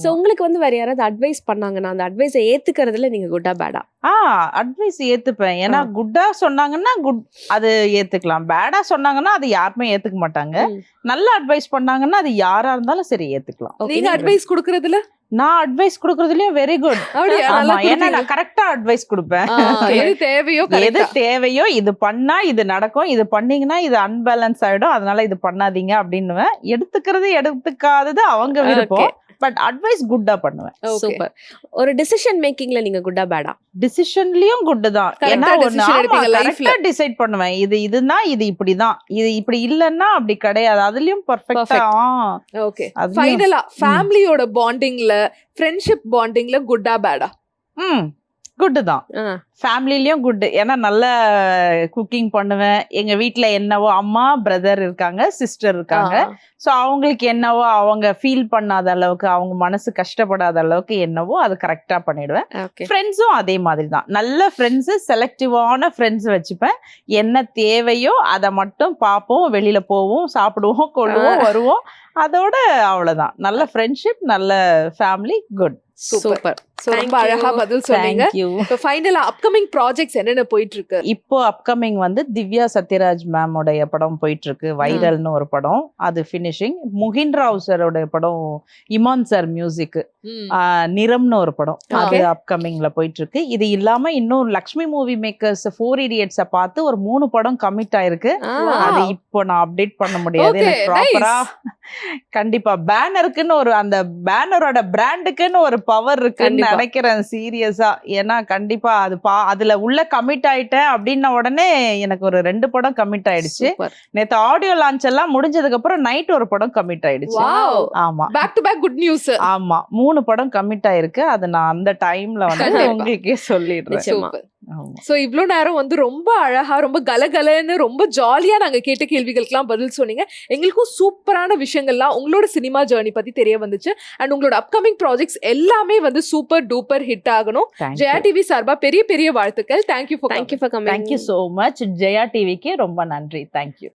சோ உங்களுக்கு வந்து வேற யாராவது அட்வைஸ் பண்ணாங்கன்னா அந்த அட்வைஸை ஏத்துக்கிறதுல நீங்க குட்டா பேடா? அட்வைஸ் ஏத்துப்பேன். ஏன்னா குட்டா சொன்னாங்கன்னா குட் அது ஏத்துக்கலாம், பேடா சொன்னாங்கன்னா அது யாருமே ஏத்துக்க மாட்டாங்க. நல்ல அட்வைஸ் பண்ணாங்கன்னா அது யாரா இருந்தாலும் சரி ஏத்துக்கலாம். நீங்க அட்வைஸ் கொடுக்கறதுல? நான் அட்வைஸ் கொடுக்கறதுலயும் வெரி குட். ஏன்னா நான் கரெக்டா அட்வைஸ் கொடுப்பேன். எது தேவையோ இது பண்ணா இது நடக்கும், இது பண்ணீங்கன்னா இது அன்பேலன்ஸ் ஆயிடும், அதனால இது பண்ணாதீங்க அப்படின்னு. எடுத்துக்கிறது எடுத்துக்காதது அவங்க விருப்பம். பட் அட்வைஸ் குட்டா பண்ணுவேன். சூப்பர். ஒரு டிசிஷன் மேக்கிங்ல நீங்க குட்டா பேடா? டிசிஷன்லயும் குட் தான். ஏன்னா கரெக்டா டிசைட் பண்ணுவேன். இதுனா இது இப்படிதான், இது இப்படி இல்லன்னா அப்படி கிடையாது. அதுலயும் பெர்ஃபெக்ட்டா. ஓகே. ஃபைனலா ஃபேமிலியோட பாண்டிங்ல, ஃப்ரெண்ட்ஷிப் பாண்டிங்ல குட்டா பேடா? குட் தான். ஃபேமிலிலயும் குட். ஏன்னா நல்ல குக்கிங் பண்ணுவேன். எங்க வீட்ல என்னவோ, அம்மா பிரதர் இருக்காங்க, சிஸ்டர் இருக்காங்க. ஸோ அவங்களுக்கு என்னவோ அவங்க ஃபீல் பண்ணாத அளவுக்கு, அவங்க மனசு கஷ்டப்படாத அளவுக்கு என்னவோ அது கரெக்டா பண்ணிடுவேன். ஃப்ரெண்ட்ஸும் அதே மாதிரி தான். நல்ல ஃப்ரெண்ட்ஸு, செலக்டிவான ஃப்ரெண்ட்ஸ் வச்சுப்பேன். என்ன தேவையோ அதை மட்டும் பார்ப்போம், வெளியில போவோம், சாப்பிடுவோம், கொள்ளுவோம், வருவோம். அதோட அவ்வளவுதான். நல்ல ஃப்ரெண்ட்ஷிப், நல்ல ஃபேமிலி, குட். சூப்பர். ரொம்ப அழகா பதில் சொன்னீங்க. இப்போ ஃபைனலா அப்கமிங் ப்ராஜெக்ட்ஸ் என்னென்ன போயிட்டு இருக்கு? இப்போ அப்கமிங் வந்து திவ்யா சத்யராஜ் மேம் உடைய படம் போயிட்டு இருக்கு, வைரல்னு ஒரு படம், அது ஃபினிஷிங். முகின் ராவ் சாரோட படம், இமான் சார் மியூசிக், நிறம்னு ஒரு படம், அது அப்கமிங்ல போயிட்டு இருக்கு. இது இல்லாம இன்னும் லக்ஷ்மி மூவி மேக்கர்ஸ் 4 Idiots பார்த்து ஒரு 3 படம் கமிட் ஆயிருக்கு. அது இப்போ நான் அப்டேட் பண்ண முடியாது. எனக்கு ப்ராப்பரா கண்டிப்பா பேனருக்குன்னு ஒரு, அந்த பேனரோட பிராண்டுக்குன்னு ஒரு பவர் இருக்குன்னு நினைக்கிறேன் சீரியஸா. ஏன்னா கண்டிப்பா அது அதுல உள்ள கமிட் ஆயிட்டேன் அப்படின்ன உடனே எனக்கு ஒரு 2 படம் கமிட் ஆயிடுச்சு. நேத்து ஆடியோ லான்ச் எல்லாம் முடிஞ்சதுக்கு அப்புறம் நைட் ஒரு படம் கமிட் ஆயிடுச்சு. ஆமா, back to back good news. ஆமா, 3 படம் கமிட் ஆயிருக்கு. அது நான் அந்த டைம்ல வந்து உங்களுக்கே சொல்லிடுறேன். சோ இவ்ளோ நேரம் வந்து ரொம்ப அழகா, ரொம்ப கலகலன்னு, ரொம்ப ஜாலியா நாங்க கேட்ட கேள்விகளுக்கெல்லாம் பதில் சொன்னீங்க. எங்களுக்கும் சூப்பரான விஷயங்கள்லாம் உங்களோட சினிமா ஜர்னி பத்தி தெரிய வந்துச்சு. அண்ட் உங்களோட அப்கமிங் ப்ராஜெக்ட்ஸ் எல்லாமே வந்து சூப்பர் டூப்பர் ஹிட் ஆகணும். ஜெயா டிவி சார்பா பெரிய பெரிய வாழ்த்துக்கள். Thank you for coming. Thank you so much. Jaya டிவிக்கு ரொம்ப நன்றி. தேங்க்யூ.